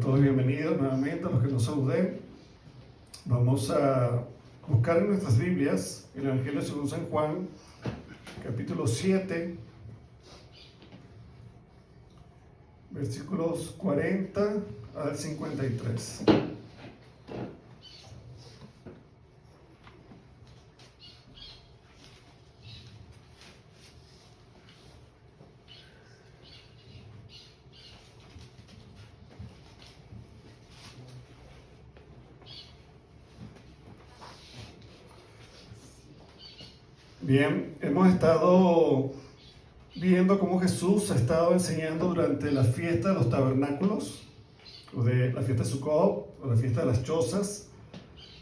Todos bienvenidos nuevamente a los que nos saluden. Vamos a buscar en nuestras Biblias el Evangelio según San Juan, capítulo 7, versículos 40 al 53. Bien, hemos estado viendo cómo Jesús ha estado enseñando durante la fiesta de los tabernáculos, o de la fiesta de Sukkot, o la fiesta de las chozas,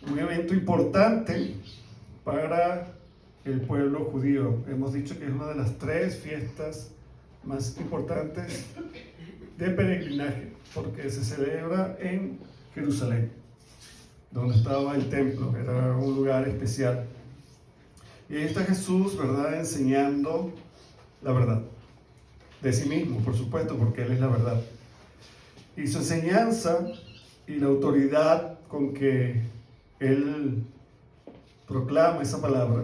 un evento importante para el pueblo judío. Hemos dicho que es una de las 3 fiestas más importantes de peregrinaje, porque se celebra en Jerusalén, donde estaba el templo, era un lugar especial. Y ahí está Jesús, ¿verdad?, enseñando la verdad de sí mismo, por supuesto, porque Él es la verdad. Y su enseñanza y la autoridad con que Él proclama esa palabra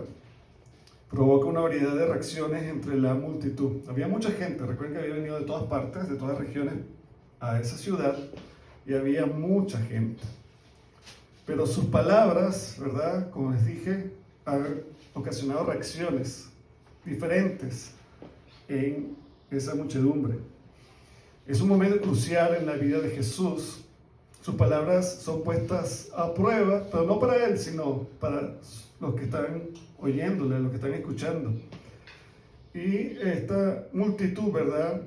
provoca una variedad de reacciones entre la multitud. Había mucha gente, recuerden que había venido de todas partes, de todas regiones, a esa ciudad, y había mucha gente. Pero sus palabras, ¿verdad?, como les dije, han ocasionado reacciones diferentes en esa muchedumbre. Es un momento crucial en la vida de Jesús. Sus palabras son puestas a prueba, pero no para Él, sino para los que están oyéndole, los que están escuchando. Y esta multitud, ¿verdad?,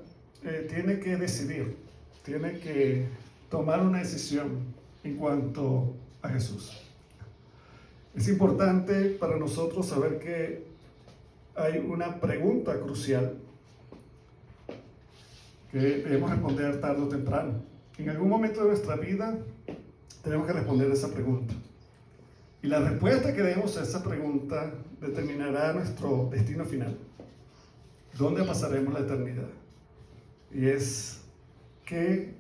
tiene que decidir, tiene que tomar una decisión en cuanto a Jesús. Es importante para nosotros saber que hay una pregunta crucial que debemos responder tarde o temprano. En algún momento de nuestra vida tenemos que responder esa pregunta. Y la respuesta que demos a esa pregunta determinará nuestro destino final. ¿Dónde pasaremos la eternidad? Y es ¿qué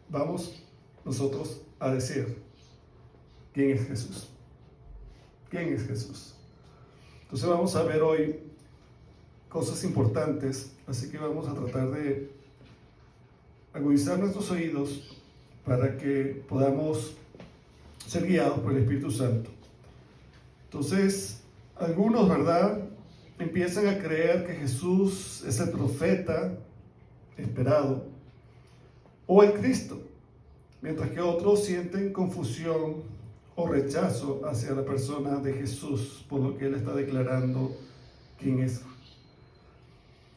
vamos nosotros a decir? ¿Quién es Jesús? ¿Quién es Jesús? Entonces vamos a ver hoy cosas importantes, así que vamos a tratar de agudizar nuestros oídos para que podamos ser guiados por el Espíritu Santo. Entonces, algunos, ¿verdad?, empiezan a creer que Jesús es el profeta esperado o el Cristo, mientras que otros sienten confusión o rechazo hacia la persona de Jesús por lo que Él está declarando quién es.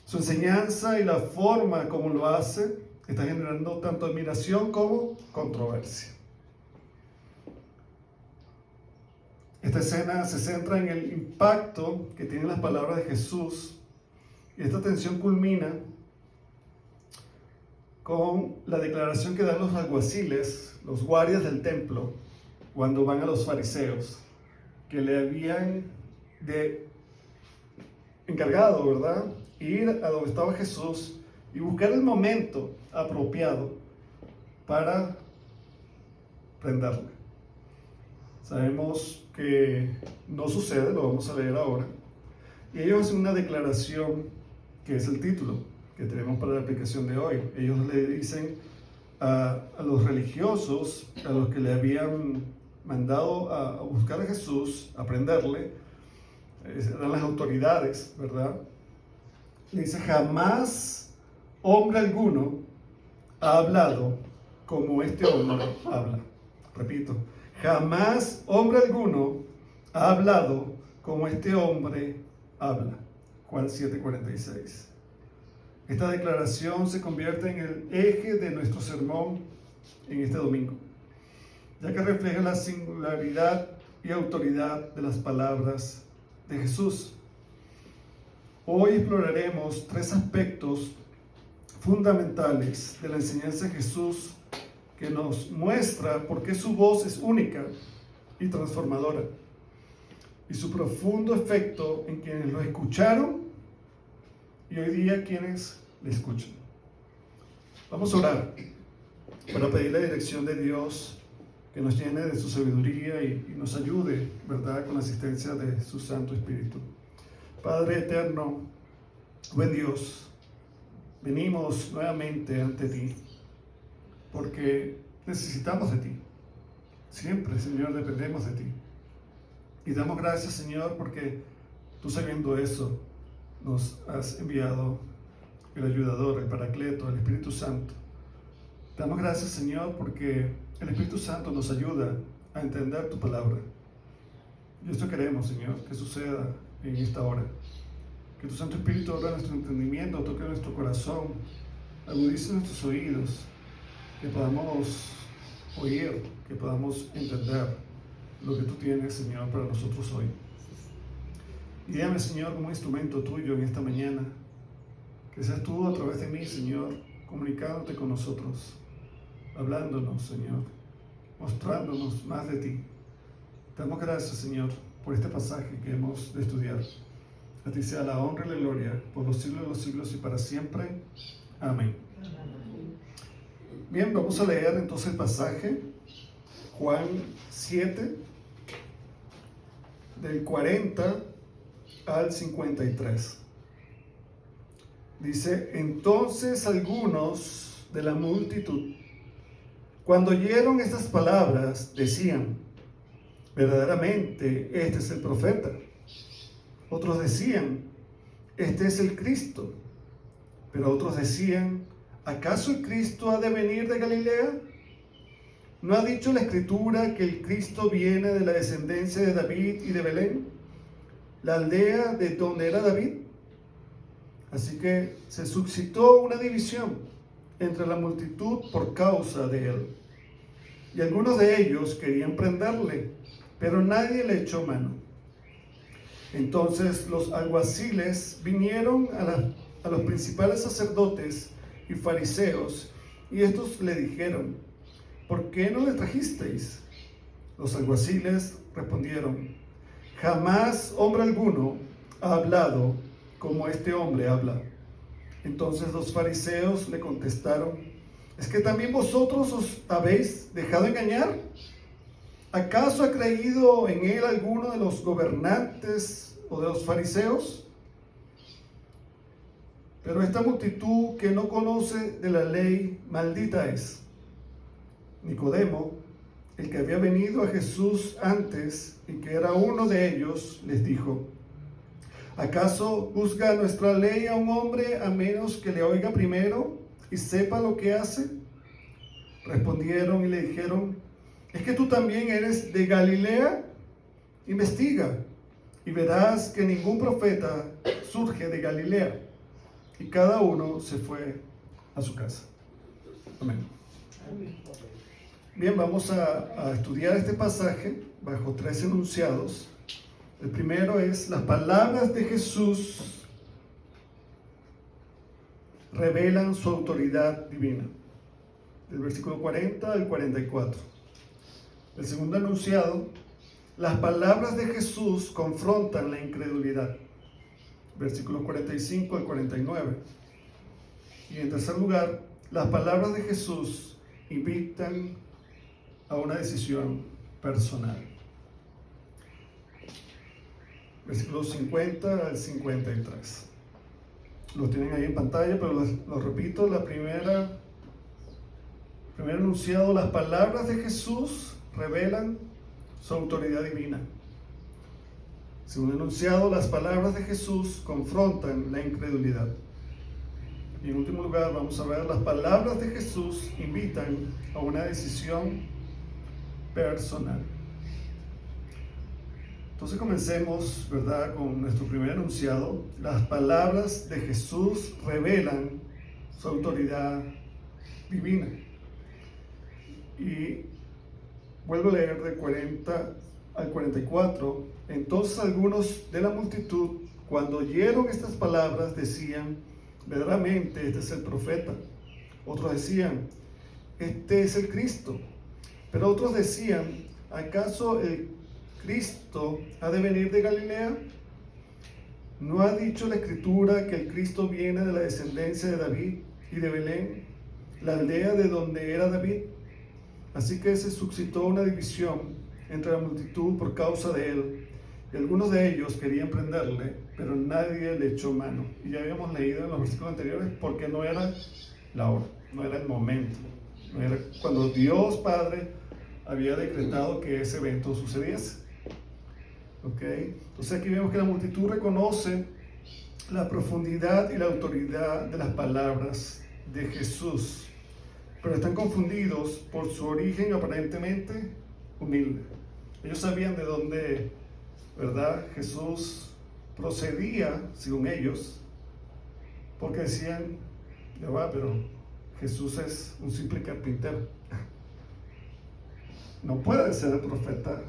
Su enseñanza y la forma como lo hace está generando tanto admiración como controversia. Esta escena se centra en el impacto que tienen las palabras de Jesús, y esta tensión culmina con la declaración que dan los alguaciles, los guardias del templo, cuando van a los fariseos, que le habían encargado, ¿verdad?, ir a donde estaba Jesús y buscar el momento apropiado para prenderle. Sabemos que no sucede, lo vamos a leer ahora. Y ellos hacen una declaración que es el título que tenemos para la aplicación de hoy. Ellos le dicen a los religiosos, a los que le habían mandado a buscar a Jesús, a prenderle, eran las autoridades, ¿verdad? Le dice: jamás hombre alguno ha hablado como este hombre habla. Repito, jamás hombre alguno ha hablado como este hombre habla. Juan 7:46. Esta declaración se convierte en el eje de nuestro sermón en este domingo, ya que refleja la singularidad y autoridad de las palabras de Jesús. Hoy exploraremos 3 aspectos fundamentales de la enseñanza de Jesús que nos muestra por qué su voz es única y transformadora, y su profundo efecto en quienes lo escucharon y hoy día quienes le escuchan. Vamos a orar. para pedir la dirección de Dios, que nos llene de su sabiduría y nos ayude, ¿verdad?, con la asistencia de su Santo Espíritu. Padre eterno, buen Dios, venimos nuevamente ante ti, porque necesitamos de ti. Siempre, Señor, dependemos de ti. Y damos gracias, Señor, porque tú, sabiendo eso, nos has enviado el ayudador, el Paracleto, el Espíritu Santo. Damos gracias, Señor, porque el Espíritu Santo nos ayuda a entender tu palabra. Y esto queremos, Señor, que suceda en esta hora. Que tu Santo Espíritu abra nuestro entendimiento, toque nuestro corazón, agudice nuestros oídos, que podamos oír, que podamos entender lo que tú tienes, Señor, para nosotros hoy. Guíame, Señor, como instrumento tuyo en esta mañana. Que seas tú a través de mí, Señor, comunicándote con nosotros, hablándonos, Señor, mostrándonos más de ti. Te damos gracias, Señor, por este pasaje que hemos de estudiar. A ti sea la honra y la gloria por los siglos de los siglos y para siempre. Amén. Bien, vamos a leer entonces el pasaje, Juan 7, del 40 al 53. Dice: entonces algunos de la multitud, cuando oyeron estas palabras, decían: verdaderamente este es el profeta. Otros decían: este es el Cristo. Pero otros decían: ¿acaso el Cristo ha de venir de Galilea? ¿No ha dicho la Escritura que el Cristo viene de la descendencia de David y de Belén, la aldea de donde era David? Así que se suscitó una división entre la multitud por causa de él. Y algunos de ellos querían prenderle, pero nadie le echó mano. Entonces los alguaciles vinieron a los principales sacerdotes y fariseos, y estos le dijeron: ¿por qué no le trajisteis? Los alguaciles respondieron: jamás hombre alguno ha hablado como este hombre habla. Entonces los fariseos le contestaron: ¿es que también vosotros os habéis dejado engañar? ¿Acaso ha creído en él alguno de los gobernantes o de los fariseos? Pero esta multitud que no conoce de la ley, maldita es. Nicodemo, el que había venido a Jesús antes y que era uno de ellos, les dijo: ¿acaso juzga nuestra ley a un hombre a menos que le oiga primero y sepa lo que hace? Respondieron y le dijeron: ¿es que tú también eres de Galilea? Investiga y verás que ningún profeta surge de Galilea. Y cada uno se fue a su casa. Amén. Bien, vamos a estudiar este pasaje bajo 3 enunciados. El primero es: las palabras de Jesús revelan su autoridad divina, del versículo 40 al 44. El segundo enunciado: las palabras de Jesús confrontan la incredulidad, versículos 45 al 49. Y en tercer lugar, las palabras de Jesús invitan a una decisión personal, versículos 50 al 53. Lo tienen ahí en pantalla, pero lo repito. La primer enunciado: las palabras de Jesús revelan su autoridad divina. Segundo enunciado: las palabras de Jesús confrontan la incredulidad. Y en último lugar vamos a ver: las palabras de Jesús invitan a una decisión personal. Entonces comencemos, ¿verdad?, con nuestro primer enunciado. Las palabras de Jesús revelan su autoridad divina. Y vuelvo a leer del 40 al 44. Entonces algunos de la multitud, cuando oyeron estas palabras, decían: verdaderamente este es el profeta. Otros decían: este es el Cristo. Pero otros decían: ¿acaso el Cristo ha de venir de Galilea? ¿No ha dicho la Escritura que el Cristo viene de la descendencia de David y de Belén, la aldea de donde era David. Así que se suscitó una división entre la multitud por causa de él. Y algunos de ellos querían prenderle, pero nadie le echó mano. Y ya habíamos leído en los versículos anteriores porque no era la hora, no era el momento. No era cuando Dios Padre había decretado que ese evento sucediese. Entonces aquí vemos que la multitud reconoce la profundidad y la autoridad de las palabras de Jesús, pero están confundidos por su origen aparentemente humilde. Ellos sabían de dónde, ¿verdad?, Jesús procedía, según ellos, porque decían, ya va, pero Jesús es un simple carpintero. No puede ser el profeta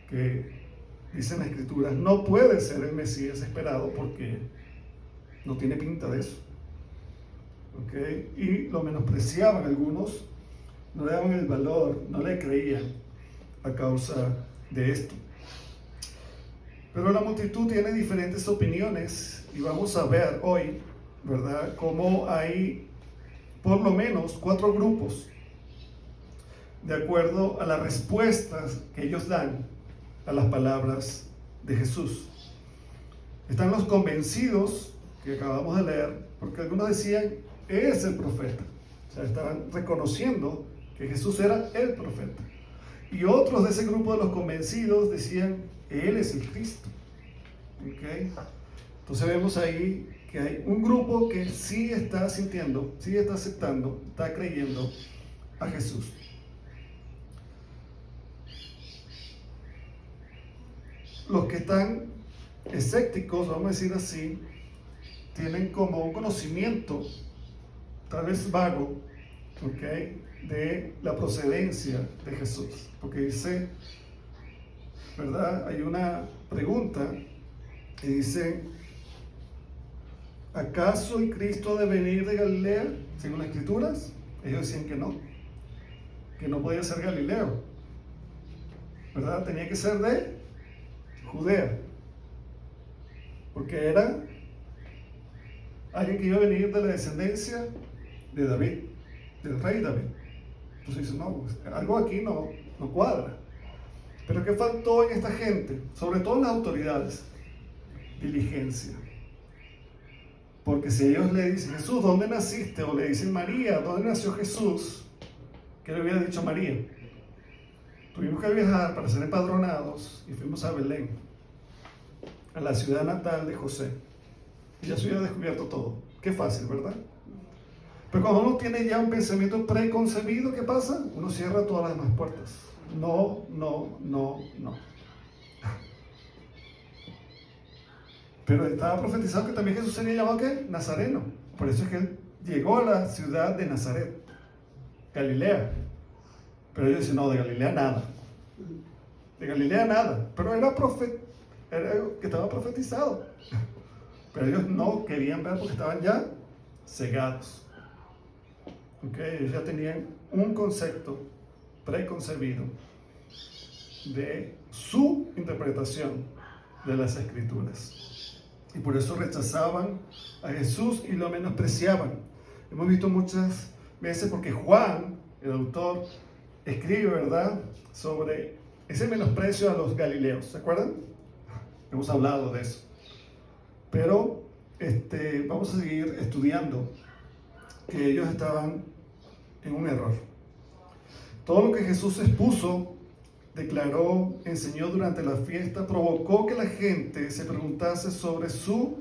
que dicen las Escrituras, no puede ser el Mesías esperado porque no tiene pinta de eso. Y lo menospreciaban algunos, no le daban el valor, no le creían a causa de esto. Pero la multitud tiene diferentes opiniones y vamos a ver hoy, ¿verdad?, cómo hay por lo menos 4 grupos de acuerdo a las respuestas que ellos dan a las palabras de Jesús. Están los convencidos, que acabamos de leer, porque algunos decían, es el profeta. O sea, estaban reconociendo que Jesús era el profeta. Y otros de ese grupo de los convencidos decían, Él es el Cristo. Entonces vemos ahí que hay un grupo que sí está sintiendo, sí está aceptando, está creyendo a Jesús. Los que están escépticos, vamos a decir así, tienen como un conocimiento, tal vez vago, de la procedencia de Jesús. Porque dice, ¿verdad?, hay una pregunta y dice, ¿acaso el Cristo de venir de Galilea, según las Escrituras? Ellos decían que no podía ser Galileo, ¿verdad? Tenía que ser de Judea, porque era alguien que iba a venir de la descendencia de David, del rey David. Entonces dice, no, algo aquí no cuadra. Pero ¿qué faltó en esta gente? Sobre todo en las autoridades. Diligencia. Porque si ellos le dicen, Jesús, ¿dónde naciste? O le dicen, María, ¿dónde nació Jesús? ¿Qué le hubiera dicho María? Tuvimos que viajar para ser empadronados y fuimos a Belén, a la ciudad natal de José. Y ya se hubiera descubierto todo. Qué fácil, ¿verdad? Pero cuando uno tiene ya un pensamiento preconcebido, ¿qué pasa? Uno cierra todas las demás puertas. No. Pero estaba profetizado que también Jesús sería llamado, ¿qué? Nazareno. Por eso es que él llegó a la ciudad de Nazaret, Galilea. Pero ellos dicen, no, de Galilea nada. De Galilea nada. Pero era que estaba profetizado. Pero ellos no querían ver porque estaban ya cegados. Ellos ya tenían un concepto preconcebido de su interpretación de las Escrituras. Y por eso rechazaban a Jesús y lo menospreciaban. Hemos visto muchas veces porque Juan, el autor, escribe, ¿verdad?, sobre ese menosprecio a los galileos. ¿Se acuerdan? Hemos hablado de eso. Pero vamos a seguir estudiando que ellos estaban en un error. Todo lo que Jesús expuso, declaró, enseñó durante la fiesta, provocó que la gente se preguntase sobre su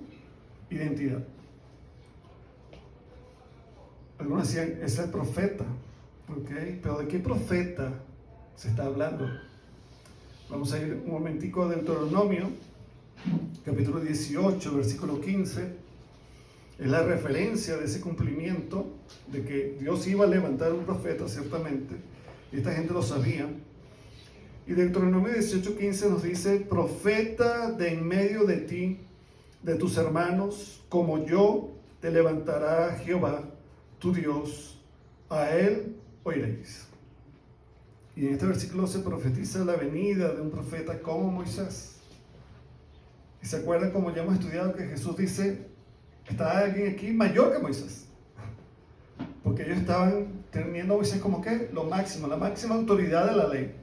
identidad. Algunos decían, es el profeta. Pero ¿de qué profeta se está hablando? Vamos a ir un momentico a Deuteronomio, capítulo 18, versículo 15. Es la referencia de ese cumplimiento de que Dios iba a levantar un profeta, ciertamente, y esta gente lo sabía. Y Deuteronomio 18:15 nos dice, profeta de en medio de ti, de tus hermanos, como yo, te levantará Jehová, tu Dios, a él oiréis. Y en este versículo se profetiza la venida de un profeta como Moisés. Y se acuerdan, como ya hemos estudiado, que Jesús dice, está alguien aquí mayor que Moisés. porque ellos estaban teniendo a Moisés como que lo máximo, la máxima autoridad de la ley.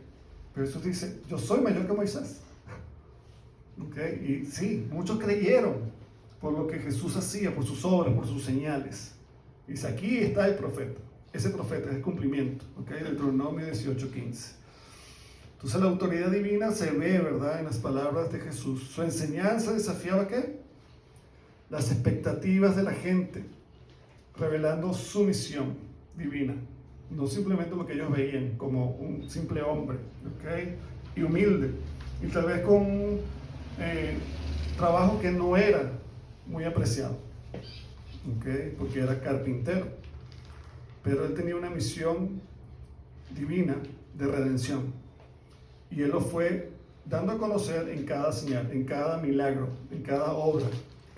Pero Jesús dice, yo soy mayor que Moisés. Y sí, muchos creyeron por lo que Jesús hacía, por sus obras, por sus señales. Dice, aquí está el profeta. Ese profeta es el cumplimiento. Deuteronomio 18:15. Entonces la autoridad divina se ve, ¿verdad?, en las palabras de Jesús. Su enseñanza desafiaba ¿qué? Las expectativas de la gente, revelando su misión divina. No simplemente lo que ellos veían como un simple hombre, y humilde, y tal vez con un trabajo que no era muy apreciado, porque era carpintero, pero él tenía una misión divina de redención, y él lo fue dando a conocer en cada señal, en cada milagro, en cada obra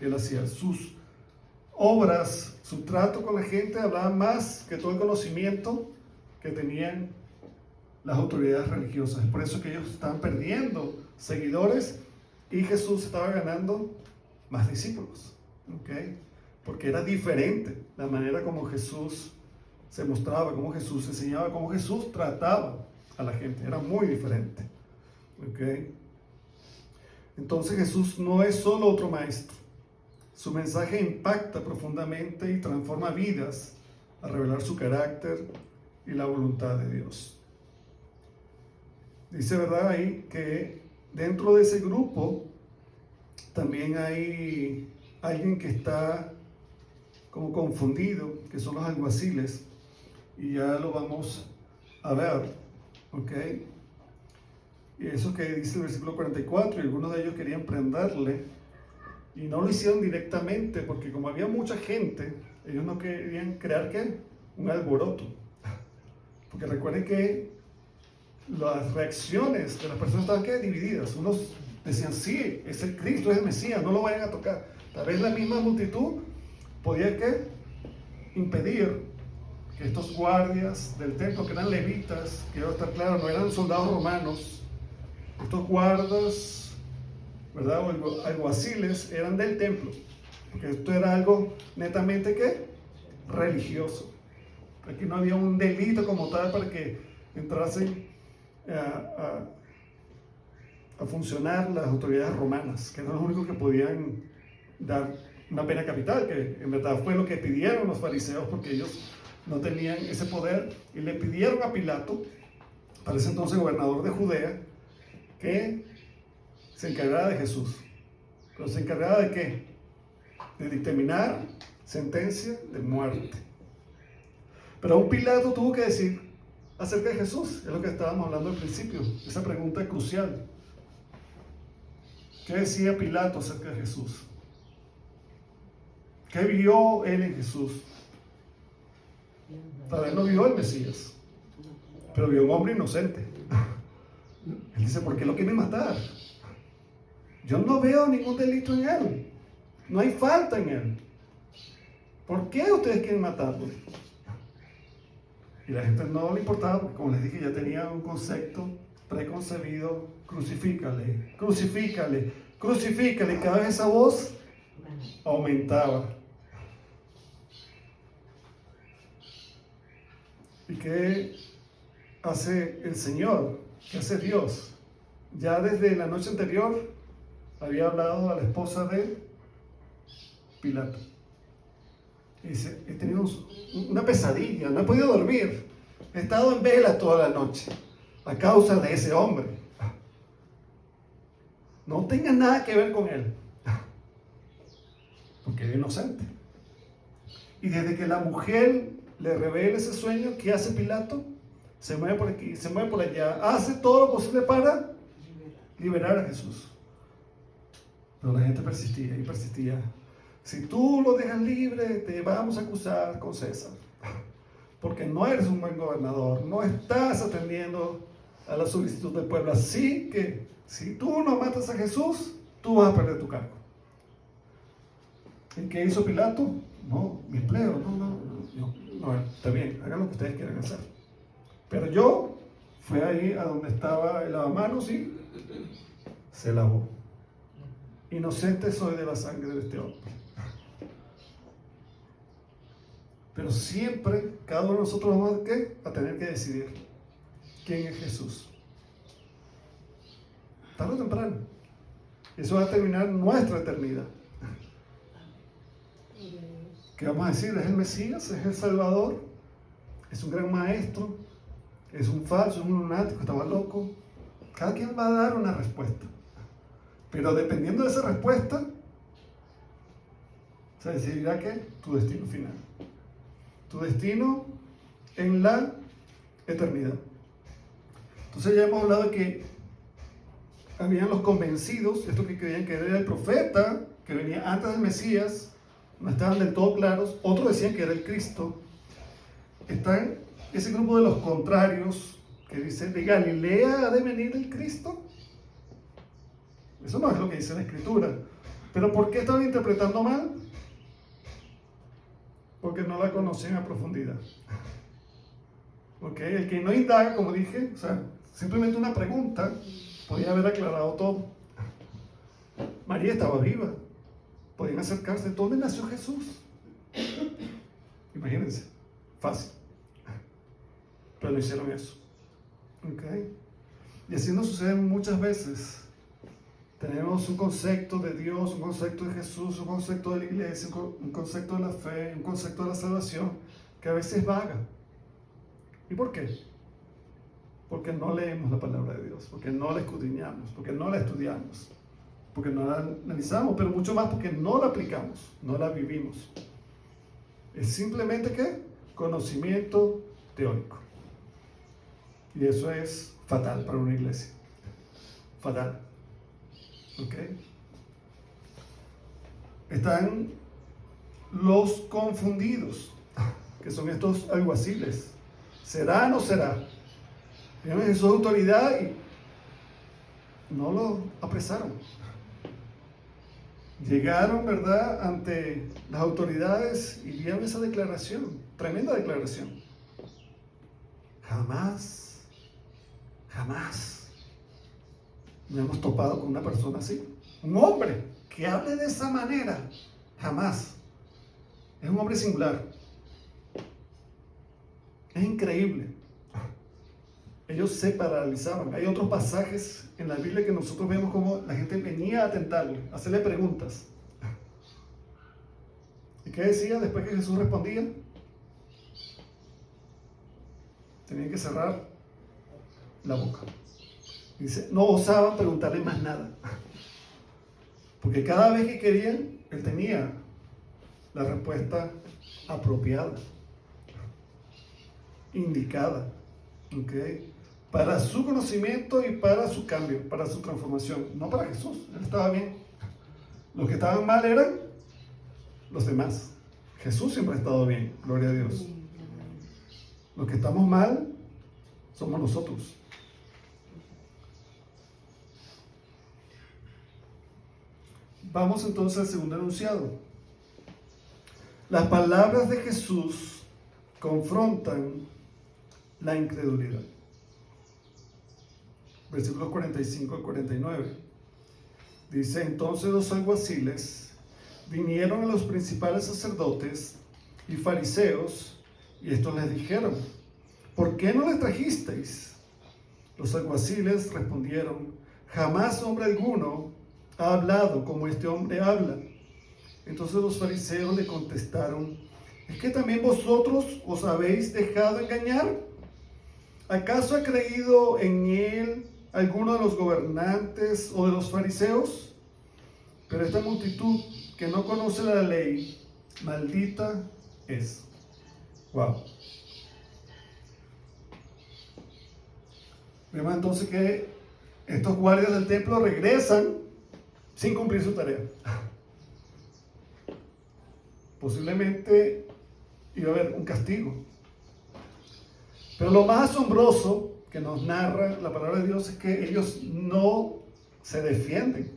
que él hacía. Sus obras, su trato con la gente hablaban más que todo el conocimiento que tenían las autoridades religiosas. Es por eso que ellos estaban perdiendo seguidores y Jesús estaba ganando más discípulos, porque era diferente la manera como Jesús se mostraba, como Jesús enseñaba, como Jesús trataba a la gente. Era muy diferente. Entonces Jesús no es solo otro maestro. Su mensaje impacta profundamente y transforma vidas al revelar su carácter y la voluntad de Dios. Dice, ¿verdad?, ahí que dentro de ese grupo también hay alguien que está como confundido, que son los alguaciles, y ya lo vamos a ver, y eso que dice el versículo 44, y algunos de ellos querían prenderle, y no lo hicieron directamente, porque como había mucha gente, ellos no querían crear ¿qué? Un alboroto. Porque recuerden que las reacciones de las personas estaban ¿qué? Divididas. Unos decían, sí, es el Cristo, es el Mesías, no lo vayan a tocar. Tal vez la misma multitud podía ¿qué? Impedir que estos guardias del templo, que eran levitas, que debe estar claro, no eran soldados romanos, estos guardas, ¿verdad?, o alguaciles, eran del templo, porque esto era algo netamente ¿qué? Religioso. Aquí no había un delito como tal para que entrasen a funcionar las autoridades romanas, que eran los únicos que podían dar una pena capital, que en verdad fue lo que pidieron los fariseos, porque ellos no tenían ese poder, y le pidieron a Pilato, para ese entonces gobernador de Judea, que se encargara de Jesús. Pero se encargara ¿de qué? De dictaminar sentencia de muerte. Pero un Pilato tuvo que decir acerca de Jesús, es lo que estábamos hablando al principio, esa pregunta crucial. ¿Qué decía Pilato acerca de Jesús? ¿Qué vio él en Jesús? Tal vez no vio el Mesías, pero vio un hombre inocente. Él dice, ¿por qué lo quieren matar? Yo no veo ningún delito en él, no hay falta en él. ¿Por qué ustedes quieren matarlo? Y la gente no le importaba, porque como les dije, ya tenía un concepto preconcebido: crucifícale, crucifícale, crucifícale. Y cada vez esa voz aumentaba. ¿Y qué hace el Señor? ¿Qué hace Dios? Ya desde la noche anterior había hablado a la esposa de Pilato. Y dice, he tenido una pesadilla, no he podido dormir, he estado en vela toda la noche a causa de ese hombre. No tenga nada que ver con él, porque es inocente. Y desde que la mujer le revela ese sueño, ¿qué hace Pilato? Se mueve por aquí, se mueve por allá, hace todo lo posible para liberar a Jesús. Pero la gente persistía y persistía. Si tú lo dejas libre, te vamos a acusar con César, porque no eres un buen gobernador, no estás atendiendo a la solicitud del pueblo. Así que si tú no matas a Jesús, tú vas a perder tu cargo. ¿Y qué hizo Pilato? No, mi empleo, no, está bien, hagan lo que ustedes quieran hacer. Pero yo fui ahí a donde estaba el lavamanos y se lavó. Inocente soy de la sangre de este hombre. Pero siempre, cada uno de nosotros vamos a tener que decidir quién es Jesús. Tarde o temprano. Eso va a determinar nuestra eternidad. ¿Qué vamos a decir? ¿Es el Mesías? ¿Es el Salvador? ¿Es un gran maestro? ¿Es un falso? ¿Es un lunático? ¿Estaba loco? Cada quien va a dar una respuesta. Pero dependiendo de esa respuesta, se decidirá ¿qué? Tu destino final. Tu destino en la eternidad. Entonces ya hemos hablado de que habían los convencidos, estos que creían que era el profeta, que venía antes del Mesías, no estaban del todo claros. Otros decían que era el Cristo. Está ese grupo de los contrarios que dice, ¿de Galilea ha de venir el Cristo? Eso no es lo que dice la Escritura. ¿Pero por qué estaban interpretando mal? Porque no la conocían a profundidad. ¿Okay? El que no indaga, como dije, o sea, simplemente una pregunta, podía haber aclarado todo. María estaba viva. Podían acercarse. ¿Dónde nació Jesús? Imagínense. Fácil. Pero no hicieron eso. ¿Okay? Y así nos sucede muchas veces. Tenemos un concepto de Dios, un concepto de Jesús, un concepto de la iglesia, un concepto de la fe, un concepto de la salvación, que a veces es vaga. ¿Y por qué? Porque no leemos la palabra de Dios, porque no la escudriñamos, porque no la estudiamos, porque no la analizamos, pero mucho más porque no la aplicamos, no la vivimos. Es simplemente ¿qué? Conocimiento teórico. Y eso es fatal para una iglesia. Fatal. ¿Ok? Están los confundidos, que son estos alguaciles. ¿Será o no será? Vieron Jesús autoridad y no lo apresaron. Llegaron, ¿verdad?, ante las autoridades y dieron esa declaración, tremenda declaración. Jamás nos hemos topado con una persona así. Un hombre que hable de esa manera, jamás. Es un hombre singular. Es increíble. Ellos se paralizaban. Hay otros pasajes en la Biblia que nosotros vemos como la gente venía a tentarle, a hacerle preguntas. ¿Y qué decía después que Jesús respondía? Tenían que cerrar la boca. Dice, no osaban preguntarle más nada. Porque cada vez que querían, él tenía la respuesta apropiada, indicada, ¿okay? Para su conocimiento y para su cambio, para su transformación. No para Jesús, él estaba bien. Los que estaban mal eran los demás. Jesús siempre ha estado bien, gloria a Dios. Los que estamos mal somos nosotros. Vamos entonces al segundo enunciado. Las palabras de Jesús confrontan la incredulidad. Versículos 45 al 49. Dice, entonces los alguaciles vinieron a los principales sacerdotes y fariseos, y estos les dijeron, ¿por qué no les trajisteis? Los alguaciles respondieron, jamás hombre alguno ha hablado como este hombre habla. Entonces los fariseos le contestaron, ¿es que también vosotros os habéis dejado engañar? ¿Acaso ha creído en él alguno de los gobernantes o de los fariseos? Pero esta multitud que no conoce la ley, maldita es. Wow. Vemos entonces que estos guardias del templo regresan sin cumplir su tarea. Posiblemente iba a haber un castigo. Pero lo más asombroso que nos narra la palabra de Dios es que ellos no se defienden.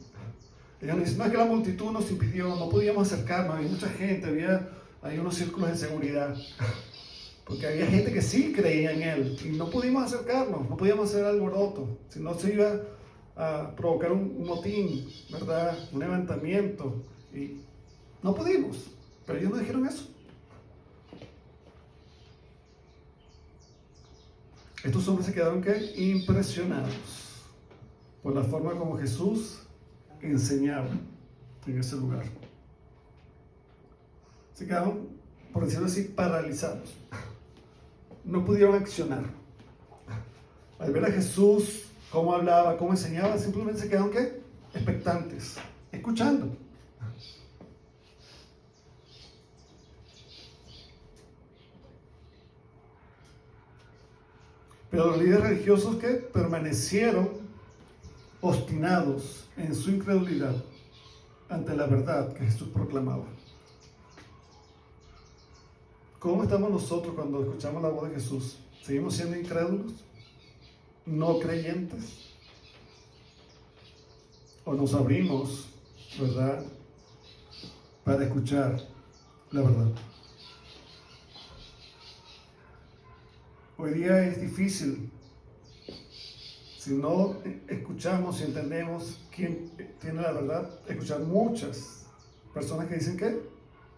Ellos dicen, no es que la multitud nos impidió, no podíamos acercarnos, había mucha gente, había unos círculos de seguridad. Porque había gente que sí creía en él y no pudimos acercarnos, no podíamos hacer alboroto, si no se iba a provocar un motín, ¿verdad? Un levantamiento. Y no pudimos, pero ellos no dijeron eso. Estos hombres se quedaron ¿qué? Impresionados por la forma como Jesús enseñaba en ese lugar. Se quedaron, por decirlo así, paralizados. No pudieron accionar. Al ver a Jesús, cómo hablaba, cómo enseñaba, simplemente se quedaron ¿qué? Expectantes, escuchando. Pero los líderes religiosos que permanecieron obstinados en su incredulidad ante la verdad que Jesús proclamaba. ¿Cómo estamos nosotros cuando escuchamos la voz de Jesús? ¿Seguimos siendo incrédulos? ¿No creyentes? ¿O nos abrimos, verdad, para escuchar la verdad? Hoy día es difícil, si no escuchamos y entendemos quién tiene la verdad, escuchar muchas personas que dicen que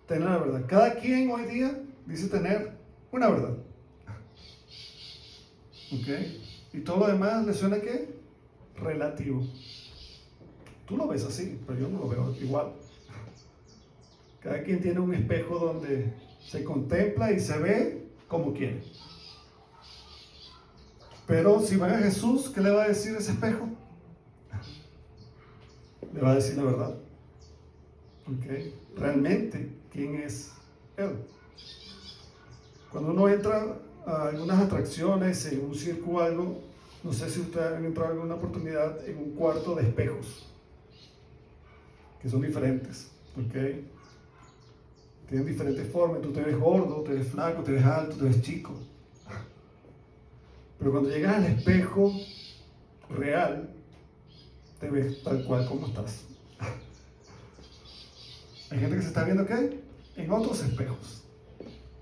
tienen la verdad. Cada quien hoy día dice tener una verdad. ¿Ok? Y todo lo demás le suena ¿qué? Relativo. Tú lo ves así, pero yo no lo veo igual. Cada quien tiene un espejo donde se contempla y se ve como quiere. Pero si van a Jesús, ¿qué le va a decir ese espejo? Le va a decir la verdad. ¿Okay? Realmente, ¿quién es Él? Cuando uno entra a algunas atracciones, en un circo o algo, no sé si ustedes han entrado en alguna oportunidad en un cuarto de espejos, que son diferentes. ¿Okay? Tienen diferentes formas. Tú te ves gordo, te ves flaco, te ves alto, te ves chico. Pero cuando llegas al espejo real, te ves tal cual como estás. Hay gente que se está viendo ¿qué? En otros espejos,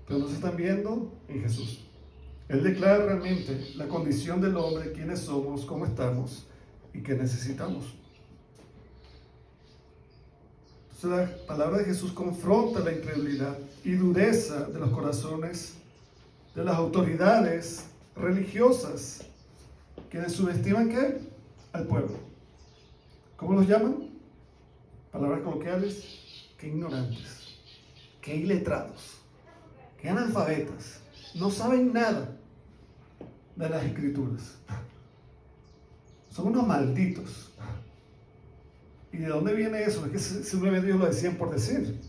pero no se están viendo en Jesús. Él declara realmente la condición del hombre, quiénes somos, cómo estamos y qué necesitamos. Entonces la palabra de Jesús confronta la incredulidad y dureza de los corazones de las autoridades religiosas, quienes subestiman ¿qué? Al pueblo. ¿Cómo los llaman? Palabras coloquiales, que ignorantes, que iletrados, que analfabetas, no saben nada de las escrituras. Son unos malditos. ¿Y de dónde viene eso? Es que simplemente ellos lo decían por decir.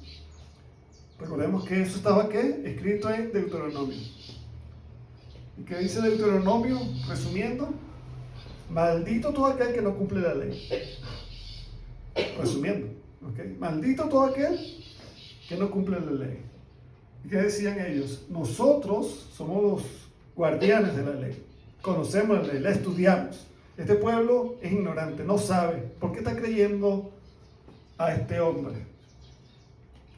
Recordemos que eso estaba ¿qué? Escrito en Deuteronomio. ¿Y qué dice Deuteronomio? Resumiendo, maldito todo aquel que no cumple la ley. Resumiendo, ¿okay? Maldito todo aquel que no cumple la ley. ¿Y qué decían ellos? Nosotros somos los guardianes de la ley. Conocemos la ley, la estudiamos. Este pueblo es ignorante, no sabe. ¿Por qué está creyendo a este hombre?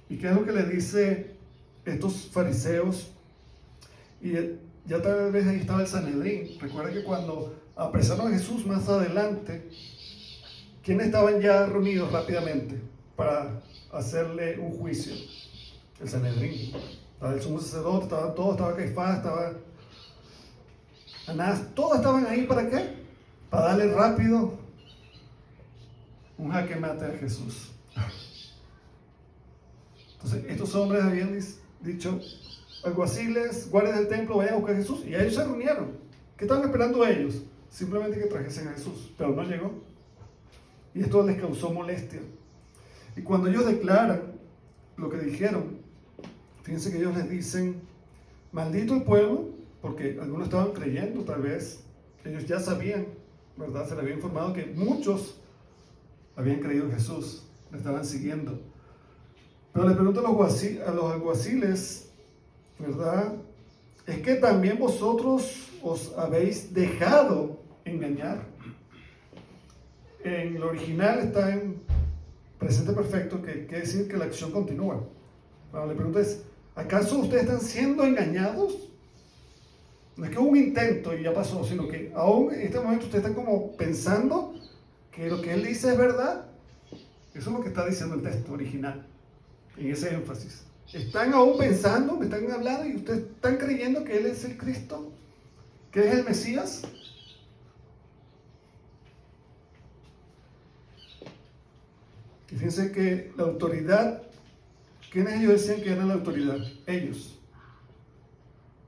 ¿Y qué es lo que le dice estos fariseos? Y ya tal vez ahí estaba el Sanedrín. Recuerda que cuando apresaron a Jesús más adelante, ¿quiénes estaban ya reunidos rápidamente para hacerle un juicio? El Sanedrín. Estaba el sumo sacerdote, estaban todos, estaba Caifás, estaba Anás, todos estaban ahí ¿para qué? Para darle rápido un jaque mate a Jesús. Entonces estos hombres habían dicho: alguaciles, guardias del templo, vayan a buscar a Jesús. Y ellos se reunieron. ¿Qué estaban esperando ellos? Simplemente que trajesen a Jesús, pero no llegó. Y esto les causó molestia. Y cuando ellos declaran lo que dijeron, fíjense que ellos les dicen: maldito el pueblo, porque algunos estaban creyendo, tal vez ellos ya sabían, ¿verdad? Se les había informado que muchos habían creído en Jesús, le estaban siguiendo. Pero le pregunto a los alguaciles, ¿verdad? ¿Es que también vosotros os habéis dejado engañar? En lo original está en presente perfecto, que quiere decir que la acción continúa. Bueno, la pregunta es: ¿acaso ustedes están siendo engañados? No es que hubo un intento y ya pasó, sino que aún en este momento ustedes están como pensando que lo que él dice es verdad. Eso es lo que está diciendo el texto original, en ese énfasis. Están aún pensando, me están hablando y ustedes están creyendo que él es el Cristo. ¿Qué es el Mesías? Y fíjense que la autoridad, ¿quiénes ellos decían que eran la autoridad? Ellos.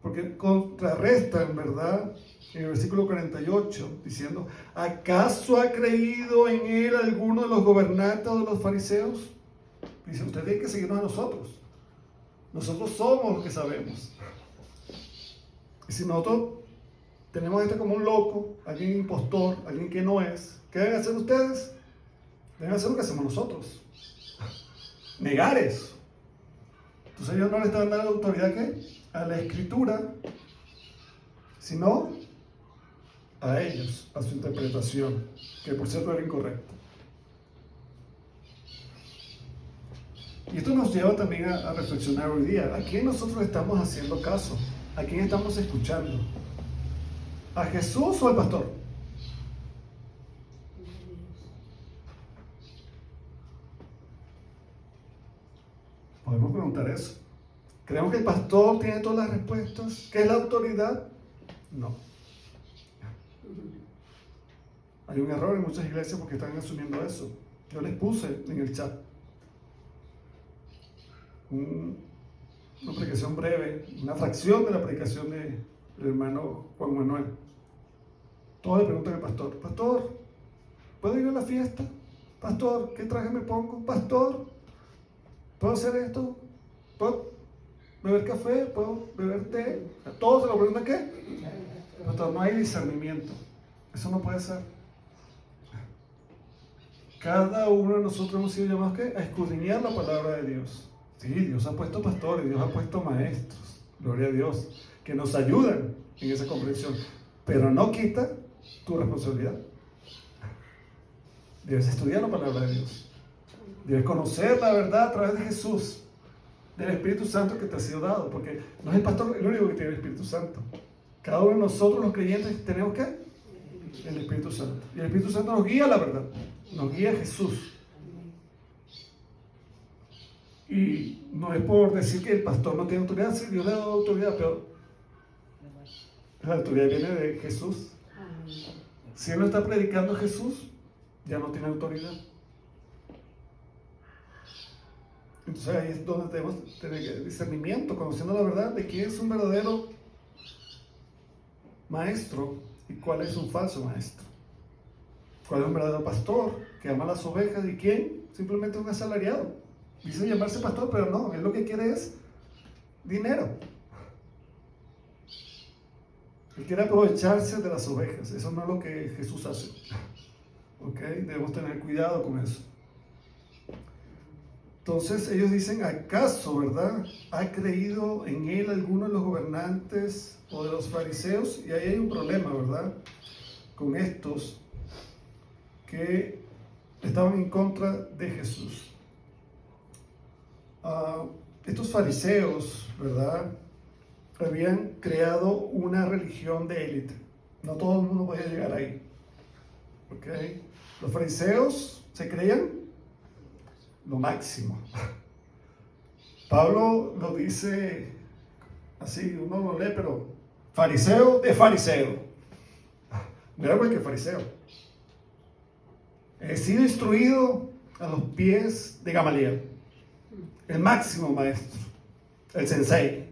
Porque contrarrestan, ¿verdad? En el versículo 48, diciendo, ¿acaso ha creído en él alguno de los gobernantes o de los fariseos? Dice, ustedes tienen que seguirnos a nosotros. Nosotros somos los que sabemos. Y si nosotros tenemos a este como un loco, alguien impostor, alguien que no es, ¿qué deben hacer ustedes? Deben hacer lo que hacemos nosotros. Negar eso. Entonces ellos no le estaban dando autoridad ¿qué? A la escritura, sino a ellos, a su interpretación, que por cierto era incorrecta. Y esto nos lleva también a reflexionar hoy día. ¿A quién nosotros estamos haciendo caso? ¿A quién estamos escuchando? ¿A Jesús o al pastor? Podemos preguntar eso. ¿Creemos que el pastor tiene todas las respuestas? ¿Qué es la autoridad? No. Hay un error en muchas iglesias porque están asumiendo eso. Yo les puse en el chat una predicación breve, una fracción de la predicación del hermano Juan Manuel. Todos le preguntan al pastor, pastor, ¿puedo ir a la fiesta? Pastor, ¿qué traje me pongo? Pastor, ¿puedo hacer esto? ¿Puedo beber café? ¿Puedo beber té? Todos se lo preguntan, ¿qué? Pastor, no hay discernimiento. Eso no puede ser. Cada uno de nosotros hemos sido llamados ¿qué? A escudriñar la palabra de Dios. Sí, Dios ha puesto pastores, Dios ha puesto maestros, gloria a Dios, que nos ayudan en esa comprensión, pero no quita tu responsabilidad. Debes estudiar la palabra de Dios, debes conocer la verdad a través de Jesús, del Espíritu Santo que te ha sido dado, porque no es el pastor el único que tiene el Espíritu Santo. Cada uno de nosotros los creyentes tenemos ¿qué? El Espíritu Santo, y el Espíritu Santo nos guía a la verdad, nos guía a Jesús. Y no es por decir que el pastor no tiene autoridad, sí, Dios le ha dado autoridad, pero la autoridad viene de Jesús. Si él no está predicando a Jesús, ya no tiene autoridad. Entonces ahí es donde debemos tener discernimiento, conociendo la verdad de quién es un verdadero maestro y cuál es un falso maestro. Cuál es un verdadero pastor que ama las ovejas y quién simplemente es un asalariado. Dice llamarse pastor, pero no, él lo que quiere es dinero. Él quiere aprovecharse de las ovejas. Eso no es lo que Jesús hace. ¿Ok? Debemos tener cuidado con eso. Entonces ellos dicen, ¿acaso, verdad, ha creído en él alguno de los gobernantes o de los fariseos? Y ahí hay un problema, ¿verdad? Con estos que estaban en contra de Jesús. Estos fariseos, ¿verdad?, habían creado una religión de élite. No todo el mundo podía llegar ahí. ¿Ok? Los fariseos se creían lo máximo. Pablo lo dice así, uno lo lee, pero fariseo de fariseo. No era cualquier fariseo. He sido instruido a los pies de Gamaliel, el máximo maestro, el sensei.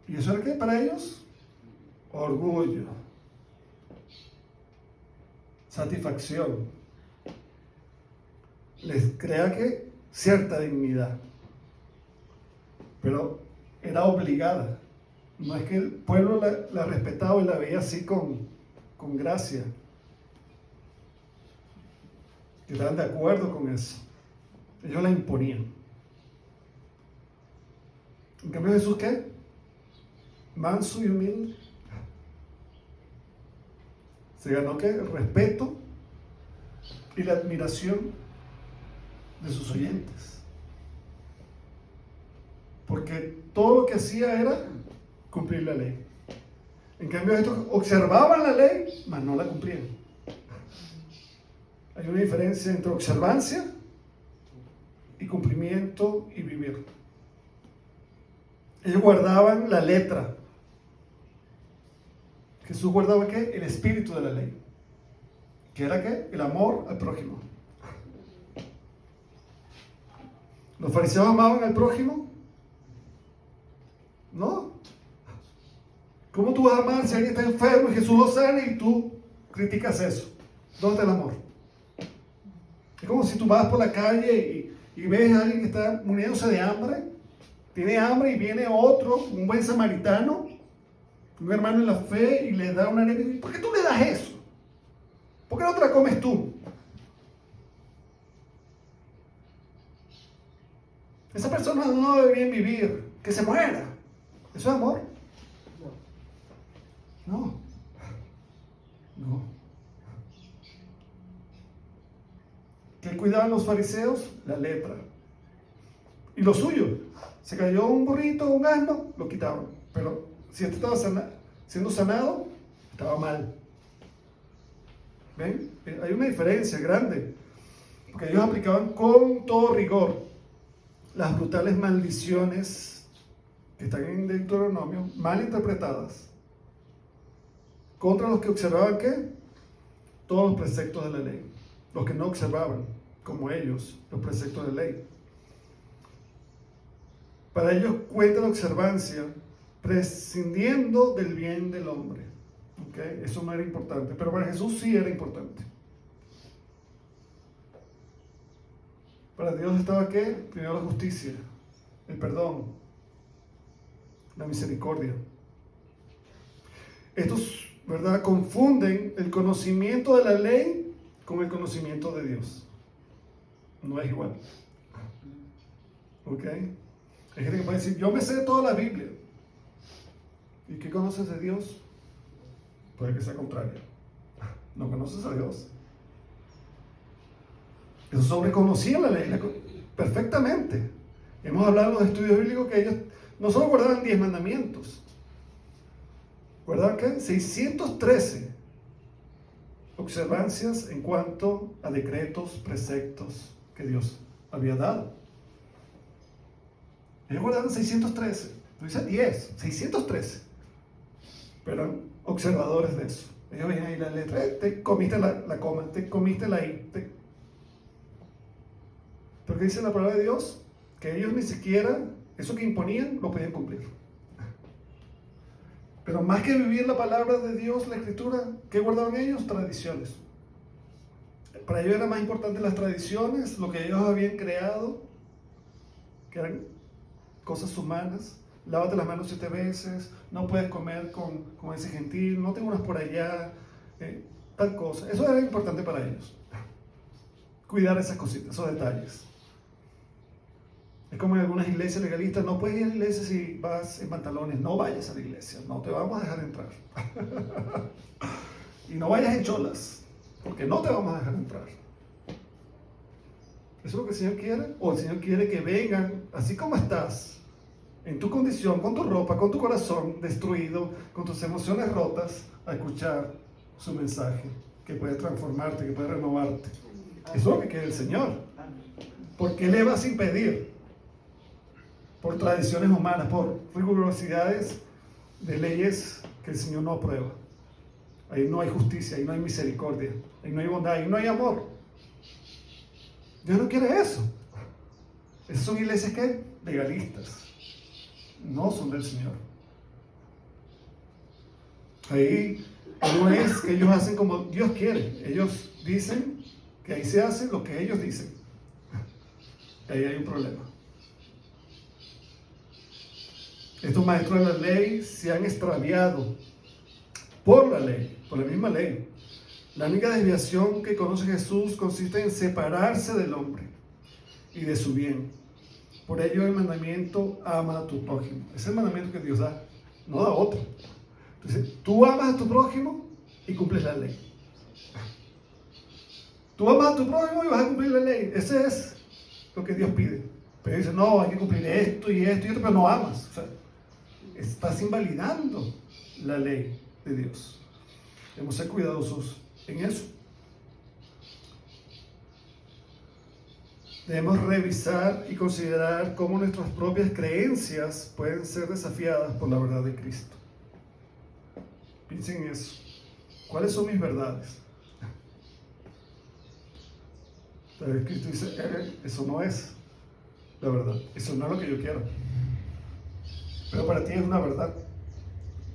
¿Y eso era qué para ellos? Orgullo, satisfacción. Les crea que cierta dignidad, pero era obligada. No es que el pueblo la respetaba y la veía así con gracia, que estaban de acuerdo con eso. Ellos la imponían. En cambio Jesús, ¿qué? Manso y humilde. Se ganó ¿qué? El respeto y la admiración de sus oyentes. Porque todo lo que hacía era cumplir la ley. En cambio estos observaban la ley, mas no la cumplían. Hay una diferencia entre observancia y cumplimiento y vivir. Ellos guardaban la letra. Jesús guardaba ¿qué? El espíritu de la ley. ¿Qué era qué? El amor al prójimo. ¿Los fariseos amaban al prójimo? No. ¿Cómo tú vas a amar si alguien está enfermo y Jesús lo sana y tú criticas eso? ¿Dónde está el amor? Es como si tú vas por la calle y ves a alguien que está muriéndose de hambre, tiene hambre y viene otro, un buen samaritano, un hermano en la fe, y le da una arepa. ¿Por qué tú le das eso? ¿Por qué no te la comes tú? Esa persona no debería vivir, que se muera. ¿Eso es amor? No. No. ¿Qué cuidaban los fariseos? La lepra. Y lo suyo. Se cayó un burrito, un asno, lo quitaban. Pero si este estaba siendo sanado, estaba mal. ¿Ven? Hay una diferencia grande. Porque ellos aplicaban con todo rigor las brutales maldiciones que están en Deuteronomio, mal interpretadas, contra los que observaban ¿qué? Todos los preceptos de la ley. Los que no observaban, como ellos, los preceptos de la ley. Para ellos cuenta la observancia prescindiendo del bien del hombre. ¿Okay? Eso no era importante, pero para Jesús sí era importante. Para Dios estaba ¿qué? Primero la justicia, el perdón, la misericordia. Estos, ¿verdad?, confunden el conocimiento de la ley con el conocimiento de Dios. No es igual. ¿Ok? Hay gente que puede decir, yo me sé toda la Biblia. ¿Y qué conoces de Dios? Puede que sea contrario. No conoces a Dios. Esos hombres conocían la ley perfectamente. Hemos hablado en los estudios bíblicos que ellos no solo guardaban 10 mandamientos, guardaban ¿qué? 613 observancias en cuanto a decretos, preceptos que Dios había dado. Ellos guardaban 613, tú dices 10, 613, pero eran observadores de eso. Ellos veían ahí la letra, te comiste la coma, te comiste la I. Pero ¿qué dice la palabra de Dios? Que ellos ni siquiera, eso que imponían, lo podían cumplir. Pero más que vivir la palabra de Dios, la escritura, ¿qué guardaban ellos? Tradiciones. Para ellos era más importante las tradiciones, lo que ellos habían creado, que eran cosas humanas. Lávate las manos 7 veces, no puedes comer con ese gentil, no te unas por allá, tal cosa. Eso era importante para ellos. Cuidar esas cositas, esos detalles. Es como en algunas iglesias legalistas, no puedes ir a la iglesia si vas en pantalones, no vayas a la iglesia, no te vamos a dejar entrar. Y no vayas en cholas, porque no te vamos a dejar entrar. ¿Eso es lo que el Señor quiere? ¿O el Señor quiere que vengan así como estás, en tu condición, con tu ropa, con tu corazón destruido, con tus emociones rotas, a escuchar su mensaje, que puede transformarte, que puede renovarte? Eso es lo que quiere el Señor. ¿Por qué le vas a impedir? Por tradiciones humanas, por rigurosidades de leyes que el Señor no aprueba. Ahí no hay justicia, ahí no hay misericordia, ahí no hay bondad, ahí no hay amor. Dios no quiere eso. Esas son iglesias que legalistas, no son del Señor. Ahí no es que ellos hacen como Dios quiere. Ellos dicen que ahí se hace lo que ellos dicen. Ahí hay un problema. Estos maestros de la ley se han extraviado por la ley, por la misma ley. La única desviación que conoce Jesús consiste en separarse del hombre y de su bien. Por ello el mandamiento, ama a tu prójimo. Ese es el mandamiento que Dios da, no da otro. Entonces, tú amas a tu prójimo y cumples la ley. Tú amas a tu prójimo y vas a cumplir la ley. Ese es lo que Dios pide. Pero dice, no, hay que cumplir esto y esto y esto, pero no amas. O sea, estás invalidando la ley de Dios. Debemos ser cuidadosos en eso. Debemos revisar y considerar cómo nuestras propias creencias pueden ser desafiadas por la verdad de Cristo. Piensen en eso. ¿Cuáles son mis verdades? Tal vez Cristo dice, eso no es la verdad, eso no es lo que yo quiero. Pero para ti es una verdad,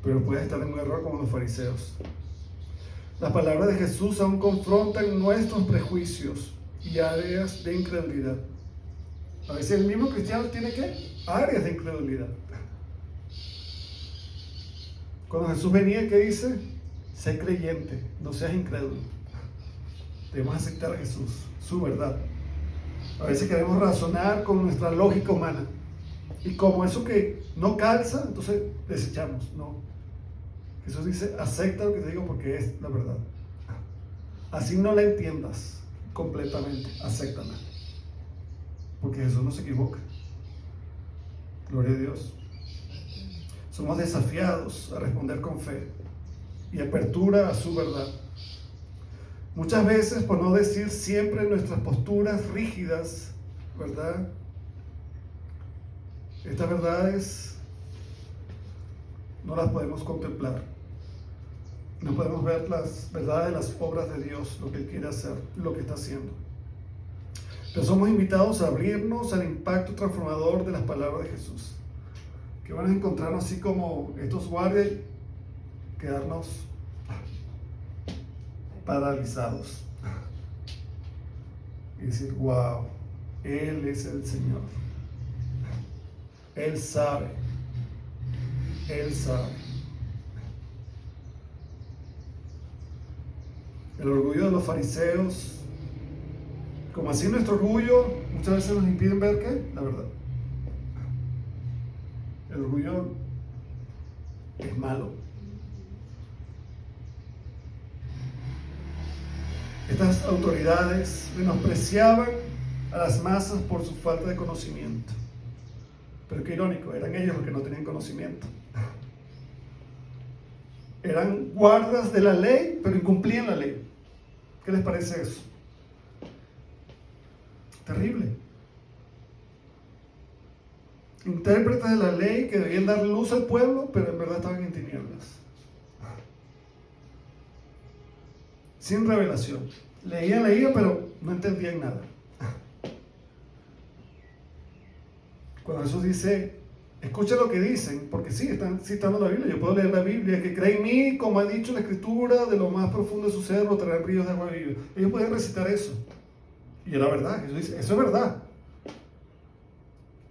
pero puedes estar en un error como los fariseos. Las palabras de Jesús aún confrontan nuestros prejuicios y áreas de incredulidad. A veces el mismo cristiano tiene áreas de incredulidad. Cuando Jesús venía, ¿qué dice? Sé creyente, no seas incrédulo. Debemos aceptar a Jesús, su verdad. A veces queremos razonar con nuestra lógica humana. Y como eso que no calza, entonces desechamos. No. Jesús dice, acepta lo que te digo porque es la verdad. Así no la entiendas completamente, acéptala. Porque Jesús no se equivoca. Gloria a Dios. Somos desafiados a responder con fe y apertura a su verdad. Muchas veces, por no decir siempre, nuestras posturas rígidas, ¿verdad? Estas verdades no las podemos contemplar. No podemos ver las verdades de las obras de Dios, lo que Él quiere hacer, lo que está haciendo. Pero somos invitados a abrirnos al impacto transformador de las palabras de Jesús. Que van a encontrarnos así como estos guardias, quedarnos paralizados. Y decir, wow, Él es el Señor. Él sabe. Él sabe. El orgullo de los fariseos, como así nuestro orgullo, muchas veces nos impiden ver ¿qué? La verdad. El orgullo es malo. Estas autoridades menospreciaban a las masas por su falta de conocimiento. Pero qué irónico, eran ellos los que no tenían conocimiento. Eran guardas de la ley, pero incumplían la ley. ¿Qué les parece eso? Terrible. Intérpretes de la ley que debían dar luz al pueblo, pero en verdad estaban en tinieblas. Sin revelación. Leían, pero no entendían nada. Cuando Jesús dice, escucha lo que dicen, porque sí, están citando la Biblia. Yo puedo leer la Biblia, que cree en mí, como ha dicho la Escritura, de lo más profundo de su ser, traerán ríos de agua viva. Ellos pueden recitar eso. Y es la verdad. Jesús dice, eso es verdad.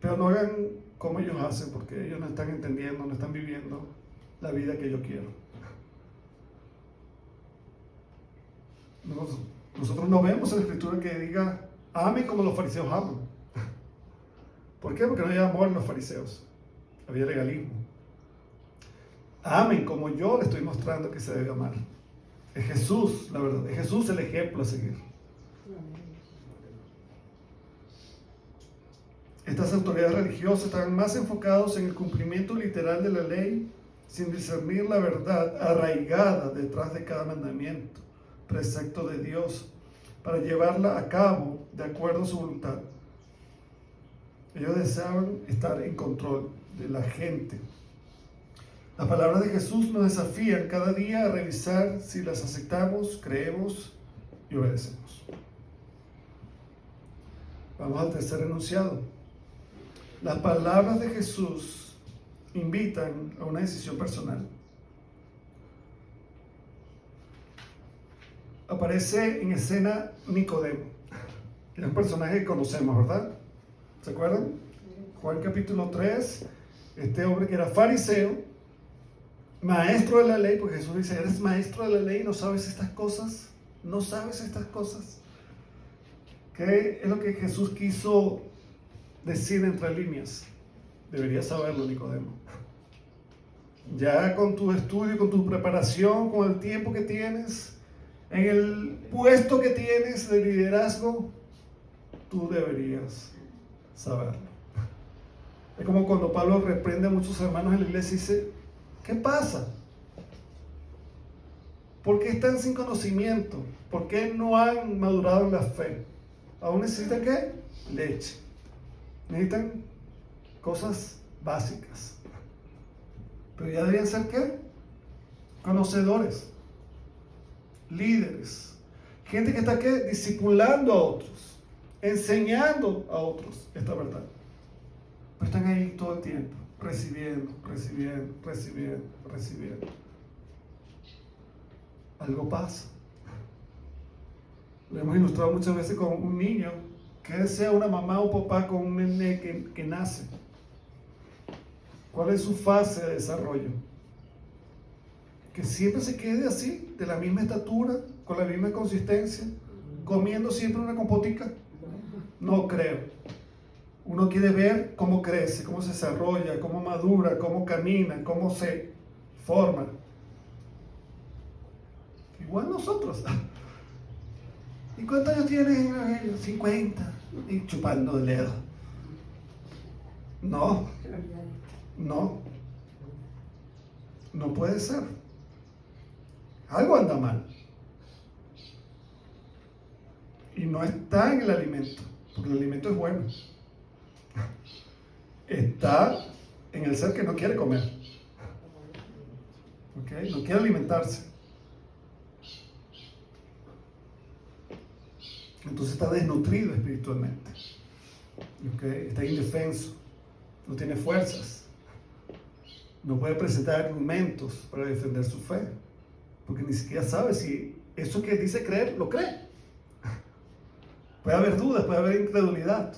Pero no hagan como ellos hacen, porque ellos no están entendiendo, no están viviendo la vida que yo quiero. Nosotros no vemos en la Escritura que diga, amen como los fariseos aman. ¿Por qué? Porque no había amor en los fariseos. Había legalismo. Amen como yo le estoy mostrando que se debe amar. Es Jesús, la verdad. Es Jesús el ejemplo a seguir. Estas autoridades religiosas estaban más enfocados en el cumplimiento literal de la ley, sin discernir la verdad arraigada detrás de cada mandamiento, precepto de Dios, para llevarla a cabo de acuerdo a su voluntad. Ellos deseaban estar en control de la gente. Las palabras de Jesús nos desafían cada día a revisar si las aceptamos, creemos y obedecemos. Vamos al tercer enunciado. Las palabras de Jesús invitan a una decisión personal. Aparece en escena Nicodemo. Es un personaje que conocemos, ¿verdad? ¿Se acuerdan? Juan capítulo 3, este hombre que era fariseo, maestro de la ley, porque Jesús dice, eres maestro de la ley y no sabes estas cosas. No sabes estas cosas. ¿Qué es lo que Jesús quiso decir entre líneas? Deberías saberlo, Nicodemo. Ya con tu estudio, con tu preparación, con el tiempo que tienes, en el puesto que tienes de liderazgo, tú deberías saberlo. Es como cuando Pablo reprende a muchos hermanos en la iglesia y dice, ¿qué pasa? ¿Por qué están sin conocimiento? ¿Por qué no han madurado en la fe? ¿Aún necesitan qué? leche. Necesitan cosas básicas. Pero ya deberían ser ¿qué? Conocedores, líderes, gente que está ¿qué? Discipulando a otros, enseñando a otros esta verdad. Pero están ahí todo el tiempo, recibiendo. Algo pasa. Lo hemos ilustrado muchas veces con un niño que desea una mamá o papá con un nene que nace. ¿Cuál es su fase de desarrollo? Que siempre se quede así, de la misma estatura, con la misma consistencia, comiendo siempre una compotica. No creo. Uno quiere ver cómo crece, cómo se desarrolla, cómo madura, cómo camina, cómo se forma. Igual nosotros. ¿Y cuántos años tienen? 50. Y chupando el dedo. No puede ser. Algo anda mal. Y no está en el alimento, porque el alimento es bueno. Está en el ser que no quiere comer. ¿Okay? No quiere alimentarse. Entonces está desnutrido espiritualmente. ¿Okay? Está indefenso. No tiene fuerzas. No puede presentar argumentos para defender su fe. Porque ni siquiera sabe si eso que dice creer, lo cree. Puede haber dudas, puede haber incredulidad.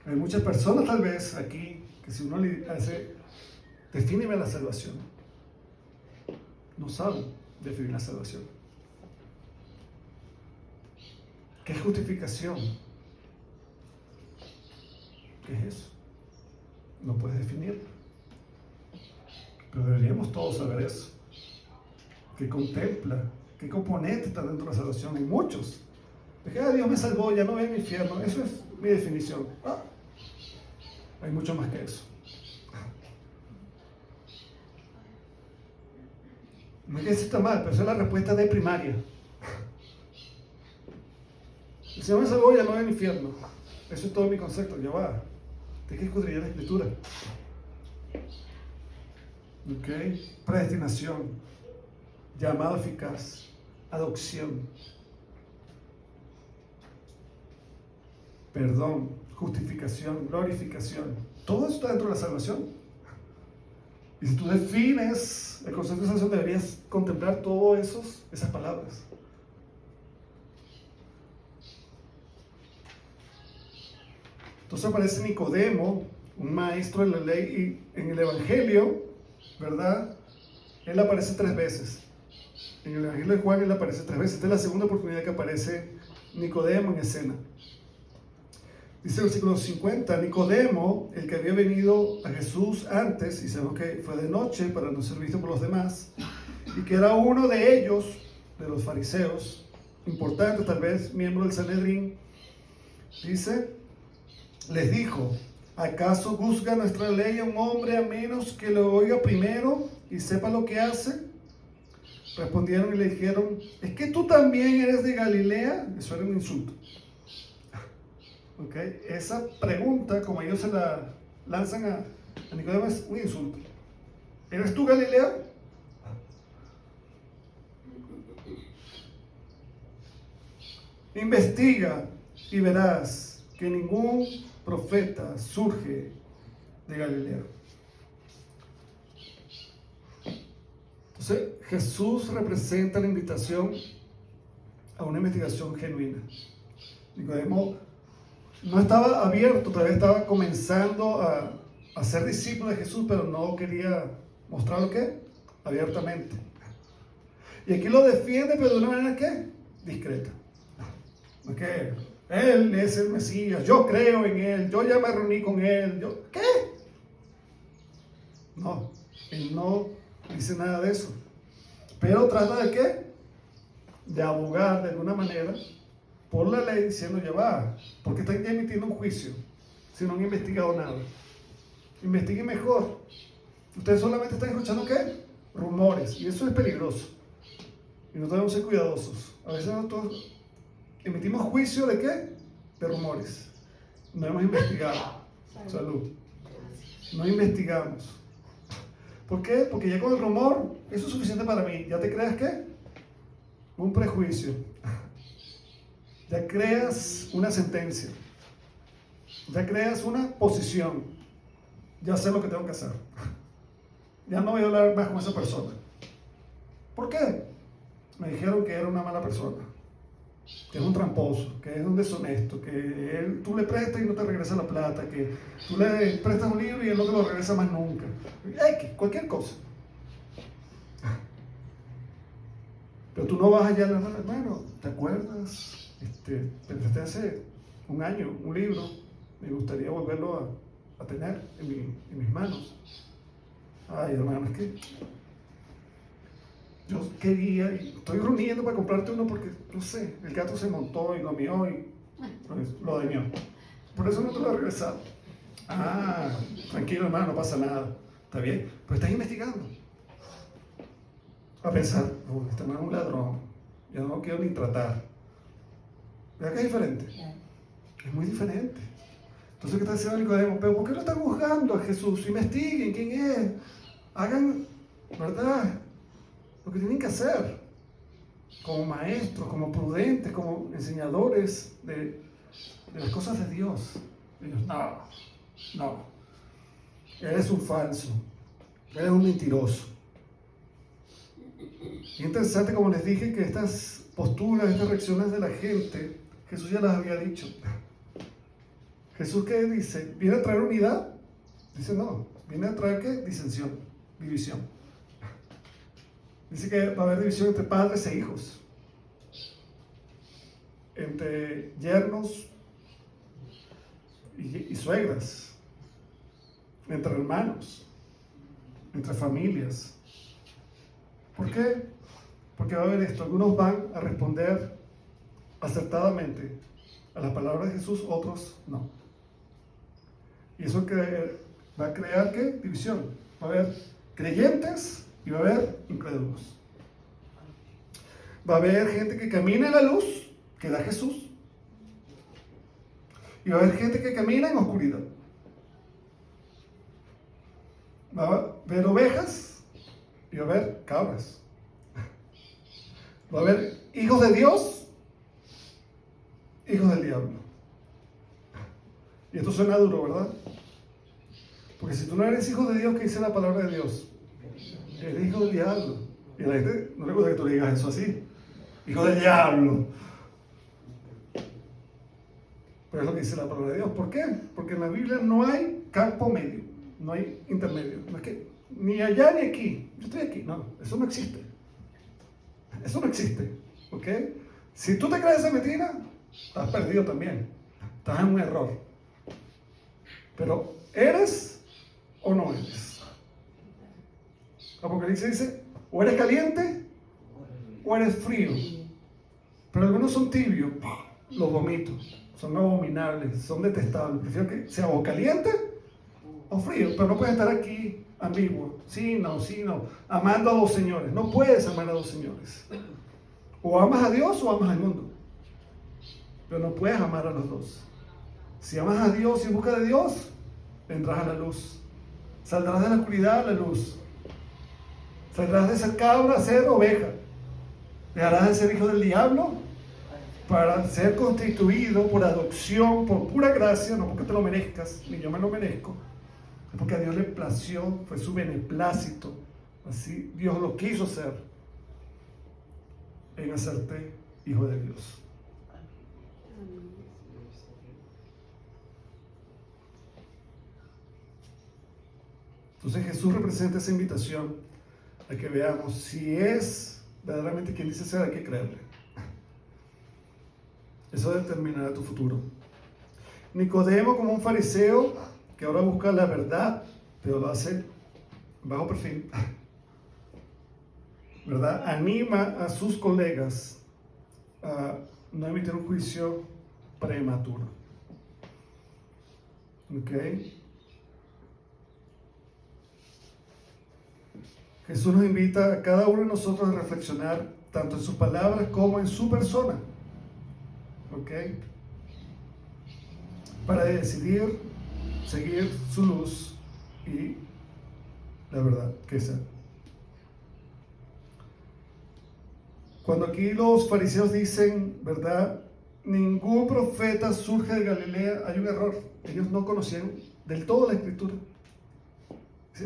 Hay muchas personas tal vez aquí que si uno le hace, defíneme la salvación, no saben definir la salvación. ¿Qué es justificación? ¿Qué es eso? No puedes definirlo. Pero deberíamos todos saber eso. ¿Qué contempla? ¿Qué componente está dentro de la salvación? Hay muchos. De que Dios me salvó, ya no voy al infierno. Eso es mi definición. Hay mucho más que eso. No es que eso está mal, pero esa es la respuesta de primaria. El Señor me salvó, ya no voy al infierno. Eso es todo mi concepto. Ya va. Tienes que escudriñar la Escritura. Predestinación, llamado eficaz, adopción, perdón, justificación, glorificación. Todo eso está dentro de la salvación. Y si tú defines el concepto de salvación, deberías contemplar todas esas palabras. Entonces aparece Nicodemo, un maestro de la ley, y en el Evangelio, ¿verdad? Él aparece 3 veces. En el Evangelio de Juan él aparece 3 veces. Esta es la segunda oportunidad que aparece Nicodemo en escena. Dice el versículo 50, Nicodemo, el que había venido a Jesús antes, y sabemos que fue de noche para no ser visto por los demás, y que era uno de ellos, de los fariseos, importante tal vez, miembro del Sanedrín, dice, les dijo, ¿acaso juzga nuestra ley a un hombre a menos que lo oiga primero y sepa lo que hace? Respondieron y le dijeron, ¿es que tú también eres de Galilea? Eso era un insulto. Esa pregunta, como ellos se la lanzan a Nicodemo, es un insulto. ¿Eres tú Galilea? Investiga y verás que ningún profeta surge de Galilea. Entonces, Jesús representa la invitación a una investigación genuina. Nicodemo no estaba abierto, todavía estaba comenzando a ser discípulo de Jesús, pero no quería mostrarlo ¿qué? Abiertamente. Y aquí lo defiende, pero de una manera ¿qué? Discreta. Él es el Mesías, yo creo en Él, yo ya me reuní con Él, ¿qué? No, Él no dice nada de eso. Pero trata de ¿qué? De abogar de alguna manera por la ley, diciendo ya va, porque están ya emitiendo un juicio, si no han investigado nada. Investiguen mejor. Ustedes solamente están escuchando ¿qué? Rumores, y eso es peligroso. Y nosotros debemos ser cuidadosos. A veces nosotros emitimos juicio ¿de qué? De rumores. No hemos investigado. Salud. No investigamos. ¿Por qué? Porque ya con el rumor, eso es suficiente para mí. ¿Ya te creas qué? Un prejuicio. Ya creas una sentencia. Ya creas una posición. Ya sé lo que tengo que hacer. Ya no voy a hablar más con esa persona. ¿Por qué? Me dijeron que era una mala persona, que es un tramposo, que es un deshonesto, que tú le prestas y no te regresa la plata, que tú le prestas un libro y él no te lo regresa más nunca. Cualquier cosa. Pero tú no vas allá, hermano, ¿te acuerdas? Te presté hace un año un libro, me gustaría volverlo a tener en mis manos. Ay, hermano, es que yo quería, y estoy reuniendo para comprarte uno porque, no sé, el gato se montó y lo mió y pues, lo dañó. Por eso no te lo he regresado. Ah, tranquilo hermano, no pasa nada. Está bien, pero estás investigando. A pensar, este hermano es un ladrón, yo no lo quiero ni tratar. ¿Verdad que es diferente? Es muy diferente. Entonces, ¿qué está diciendo Nicodemo? ¿Pero por qué lo están juzgando a Jesús? Investiguen quién es. Hagan, ¿verdad?, lo que tienen que hacer como maestros, como prudentes, como enseñadores de las cosas de Dios. Ellos, no, eres un falso, eres un mentiroso. Y interesante, como les dije, que estas posturas, estas reacciones de la gente, Jesús ya las había dicho. Jesús, ¿qué dice? ¿Viene a traer unidad? Dice no, viene a traer ¿qué? Disensión, división. Dice que va a haber división entre padres e hijos, entre yernos y suegras, entre hermanos, entre familias. ¿Por qué? Porque va a haber esto. Algunos van a responder acertadamente a la palabra de Jesús, otros no. Y eso va a crear ¿qué? División. Va a haber creyentes y va a haber incrédulos. Va a haber gente que camina en la luz, que da Jesús, y va a haber gente que camina en oscuridad. Va a haber ovejas y va a haber cabras. Va a haber hijos de Dios, hijos del diablo. Y esto suena duro, ¿verdad? Porque si tú no eres hijo de Dios, ¿qué dice la palabra de Dios? Eres hijo del diablo. Y a la gente no le gusta que tú le digas eso así. Hijo del diablo. Pero es lo que dice la palabra de Dios. ¿Por qué? Porque en la Biblia no hay campo medio, no hay intermedio. No es que ni allá ni aquí. Yo estoy aquí. No, eso no existe. Eso no existe. ¿Ok? Si tú te crees esa mentira, estás perdido también. Estás en un error. Pero, ¿eres o no eres? Apocalipsis dice, o eres caliente o eres frío. Pero algunos son tibios, los vomito. Son abominables, son detestables. Prefiero que sea o caliente o frío, pero no puedes estar aquí ambiguo. Sí, no. Amando a dos señores. No puedes amar a dos señores. O amas a Dios o amas al mundo. Pero no puedes amar a los dos. Si amas a Dios y en busca de Dios, vendrás a la luz. Saldrás de la oscuridad a la luz. Saldrás de ser cabra a ser oveja. Dejarás de ser hijo del diablo para ser constituido por adopción, por pura gracia, no porque te lo merezcas, ni yo me lo merezco, es porque a Dios le plació, fue su beneplácito, así Dios lo quiso hacer, en hacerte hijo de Dios. Entonces Jesús representa esa invitación a que veamos si es verdaderamente quien dice ser, hay que creerle. Eso determinará tu futuro. Nicodemo, como un fariseo que ahora busca la verdad, pero lo hace bajo perfil, ¿verdad? Anima a sus colegas a no emitir un juicio prematuro. ¿Ok? Jesús nos invita a cada uno de nosotros a reflexionar tanto en sus palabras como en su persona. ¿Ok? Para decidir seguir su luz y la verdad que sea. Cuando aquí los fariseos dicen, ¿verdad? Ningún profeta surge de Galilea, hay un error. Ellos no conocían del todo la escritura.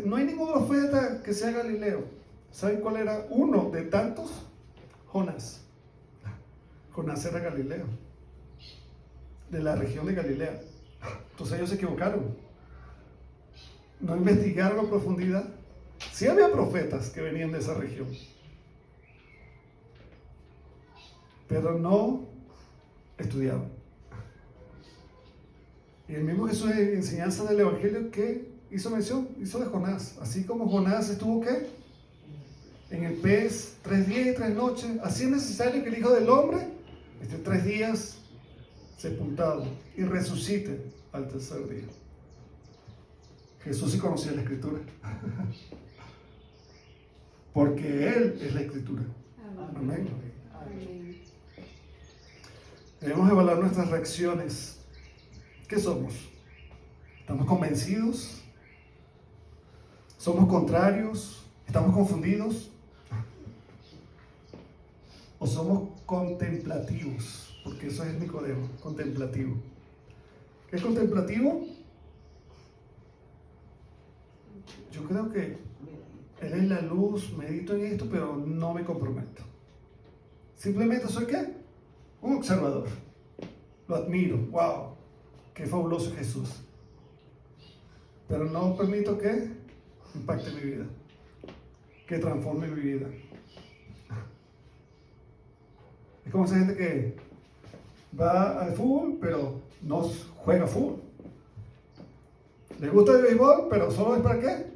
No hay ningún profeta que sea galileo. ¿Saben cuál era uno de tantos? Jonás. Jonás era galileo, de la región de Galilea. Entonces ellos se equivocaron. No investigaron a profundidad. Sí había profetas que venían de esa región, pero no estudiaban. Y el mismo Jesús en enseñanza del Evangelio, ¿qué hizo mención? Hizo de Jonás. Así como Jonás estuvo, ¿qué? En el pez 3 días y 3 noches. Así es necesario que el Hijo del Hombre esté 3 días sepultado y resucite al tercer día. Jesús sí conocía la Escritura. Porque Él es la Escritura. Amén. Debemos evaluar nuestras reacciones. ¿Qué somos? ¿Estamos convencidos? ¿Somos contrarios? ¿Estamos confundidos? ¿O somos contemplativos? Porque eso es Nicodemo, contemplativo. ¿Qué es contemplativo? Yo creo que Él es la luz, medito en esto, pero no me comprometo. Simplemente soy ¿qué? Un observador. Lo admiro. ¡Wow! ¡Qué fabuloso Jesús! Pero no permito que impacte mi vida, que transforme mi vida. Es como esa gente que va al fútbol, pero no juega fútbol. Le gusta el béisbol, pero solo es para qué?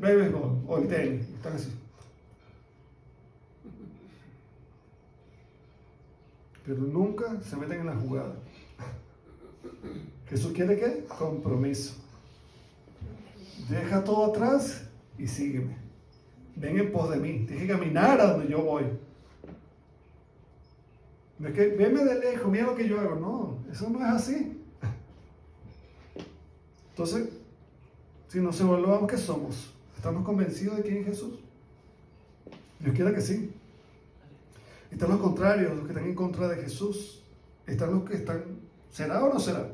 Ve béisbol o el tenis. Están así. Pero nunca se meten en la jugada. Jesús quiere ¿qué? Compromiso. Deja todo atrás y sígueme. Ven en pos de mí. Tienes que caminar a donde yo voy. No es que veme de lejos, mira lo que yo hago. No, eso no es así. Entonces, si nos evaluamos, ¿qué somos? ¿Estamos convencidos de quién es Jesús? Dios quiera que sí. Están los contrarios, los que están en contra de Jesús. Están los que están, ¿será o no será?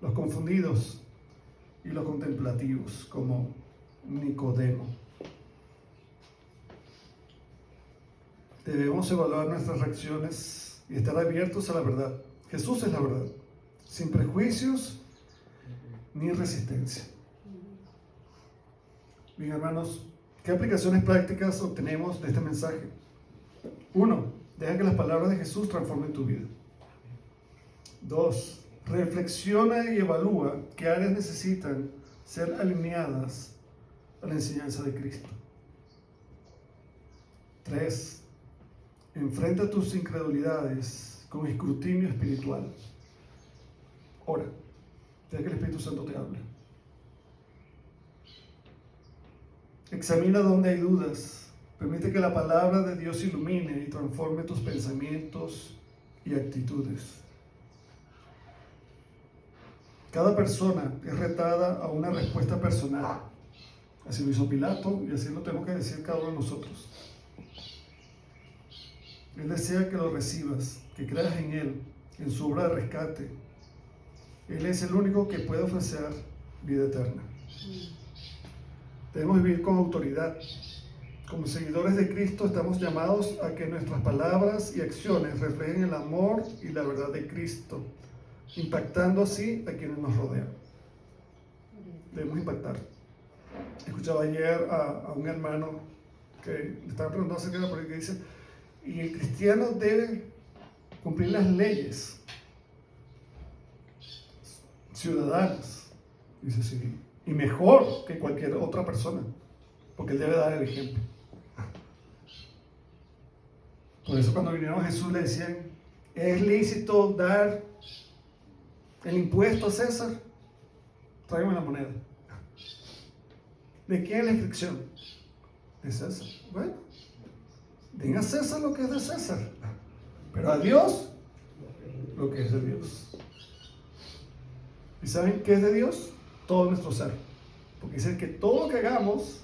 Los confundidos y los contemplativos, como Nicodemo. Debemos evaluar nuestras reacciones y estar abiertos a la verdad. Jesús es la verdad, sin prejuicios ni resistencia. Bien, hermanos, ¿qué aplicaciones prácticas obtenemos de este mensaje? 1. Deja que las palabras de Jesús transformen tu vida. 2. Reflexiona y evalúa qué áreas necesitan ser alineadas a la enseñanza de Cristo. 3. Enfrenta tus incredulidades con escrutinio espiritual. Ora, deja que el Espíritu Santo te hable. Examina donde hay dudas. Permite que la palabra de Dios ilumine y transforme tus pensamientos y actitudes. Cada persona es retada a una respuesta personal. Así lo hizo Pilato y así lo tenemos que decir cada uno de nosotros. Él desea que lo recibas, que creas en Él, en su obra de rescate. Él es el único que puede ofrecer vida eterna. Debemos vivir con autoridad. Como seguidores de Cristo estamos llamados a que nuestras palabras y acciones reflejen el amor y la verdad de Cristo, impactando así a quienes nos rodean. Debemos impactar. Escuchaba ayer a un hermano que le estaba preguntando acerca de la política y dice, y el cristiano debe cumplir las leyes ciudadanas. Dice, sí, y mejor que cualquier otra persona, porque él debe dar el ejemplo. Por eso cuando vinieron a Jesús le decían, ¿es lícito dar el impuesto a César? Tráigame la moneda. ¿De quién es la inscripción? de César. Bueno, den a César lo que es de César, pero a Dios lo que es de Dios. ¿Y saben qué es de Dios? Todo nuestro ser. Porque dice que todo lo que hagamos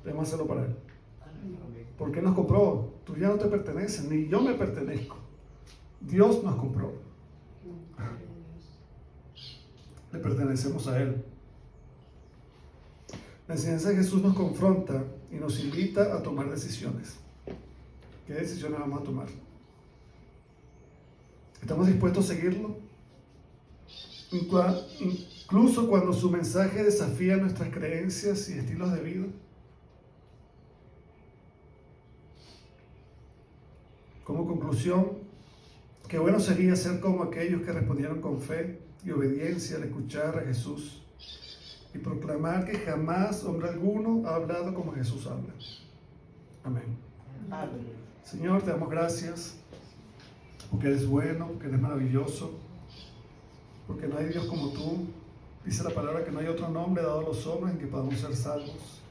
debemos hacerlo para Él. ¿Por qué nos compró? Tú ya no te perteneces, ni yo me pertenezco. Dios nos compró. Le pertenecemos a Él. La enseñanza de Jesús nos confronta y nos invita a tomar decisiones. ¿Qué decisiones vamos a tomar? ¿Estamos dispuestos a seguirlo? Incluso cuando su mensaje desafía nuestras creencias y estilos de vida. Como conclusión, qué bueno sería ser como aquellos que respondieron con fe y obediencia al escuchar a Jesús y proclamar que jamás hombre alguno ha hablado como Jesús habla. Amén. Amén. Señor, te damos gracias porque eres bueno, porque eres maravilloso, porque no hay Dios como tú. Dice la palabra que no hay otro nombre dado a los hombres en que podamos ser salvos.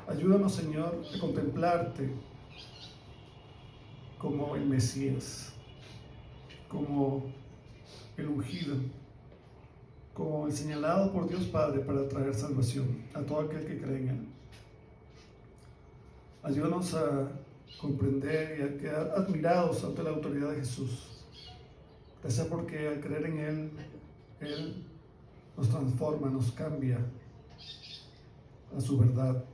Ayúdanos, Señor, a contemplarte como el Mesías, como el ungido, como el señalado por Dios Padre para traer salvación a todo aquel que cree en Él. Ayúdanos a comprender y a quedar admirados ante la autoridad de Jesús. Gracias porque al creer en Él, Él nos transforma, nos cambia a su verdad,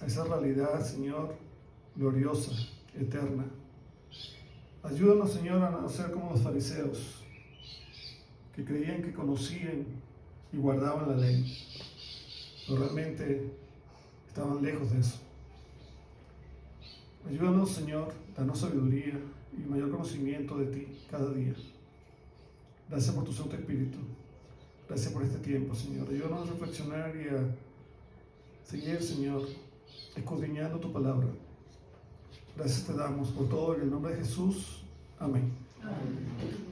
a esa realidad, Señor, gloriosa, eterna. Ayúdanos, Señor, a no ser como los fariseos, que creían que conocían y guardaban la ley, pero realmente estaban lejos de eso. Ayúdanos, Señor, danos sabiduría y mayor conocimiento de ti cada día. Gracias por tu Santo Espíritu. Gracias por este tiempo, Señor. Ayúdanos a reflexionar y a seguir, Señor, escudriñando tu palabra. Gracias te damos por todo en el nombre de Jesús. Amén. Amén.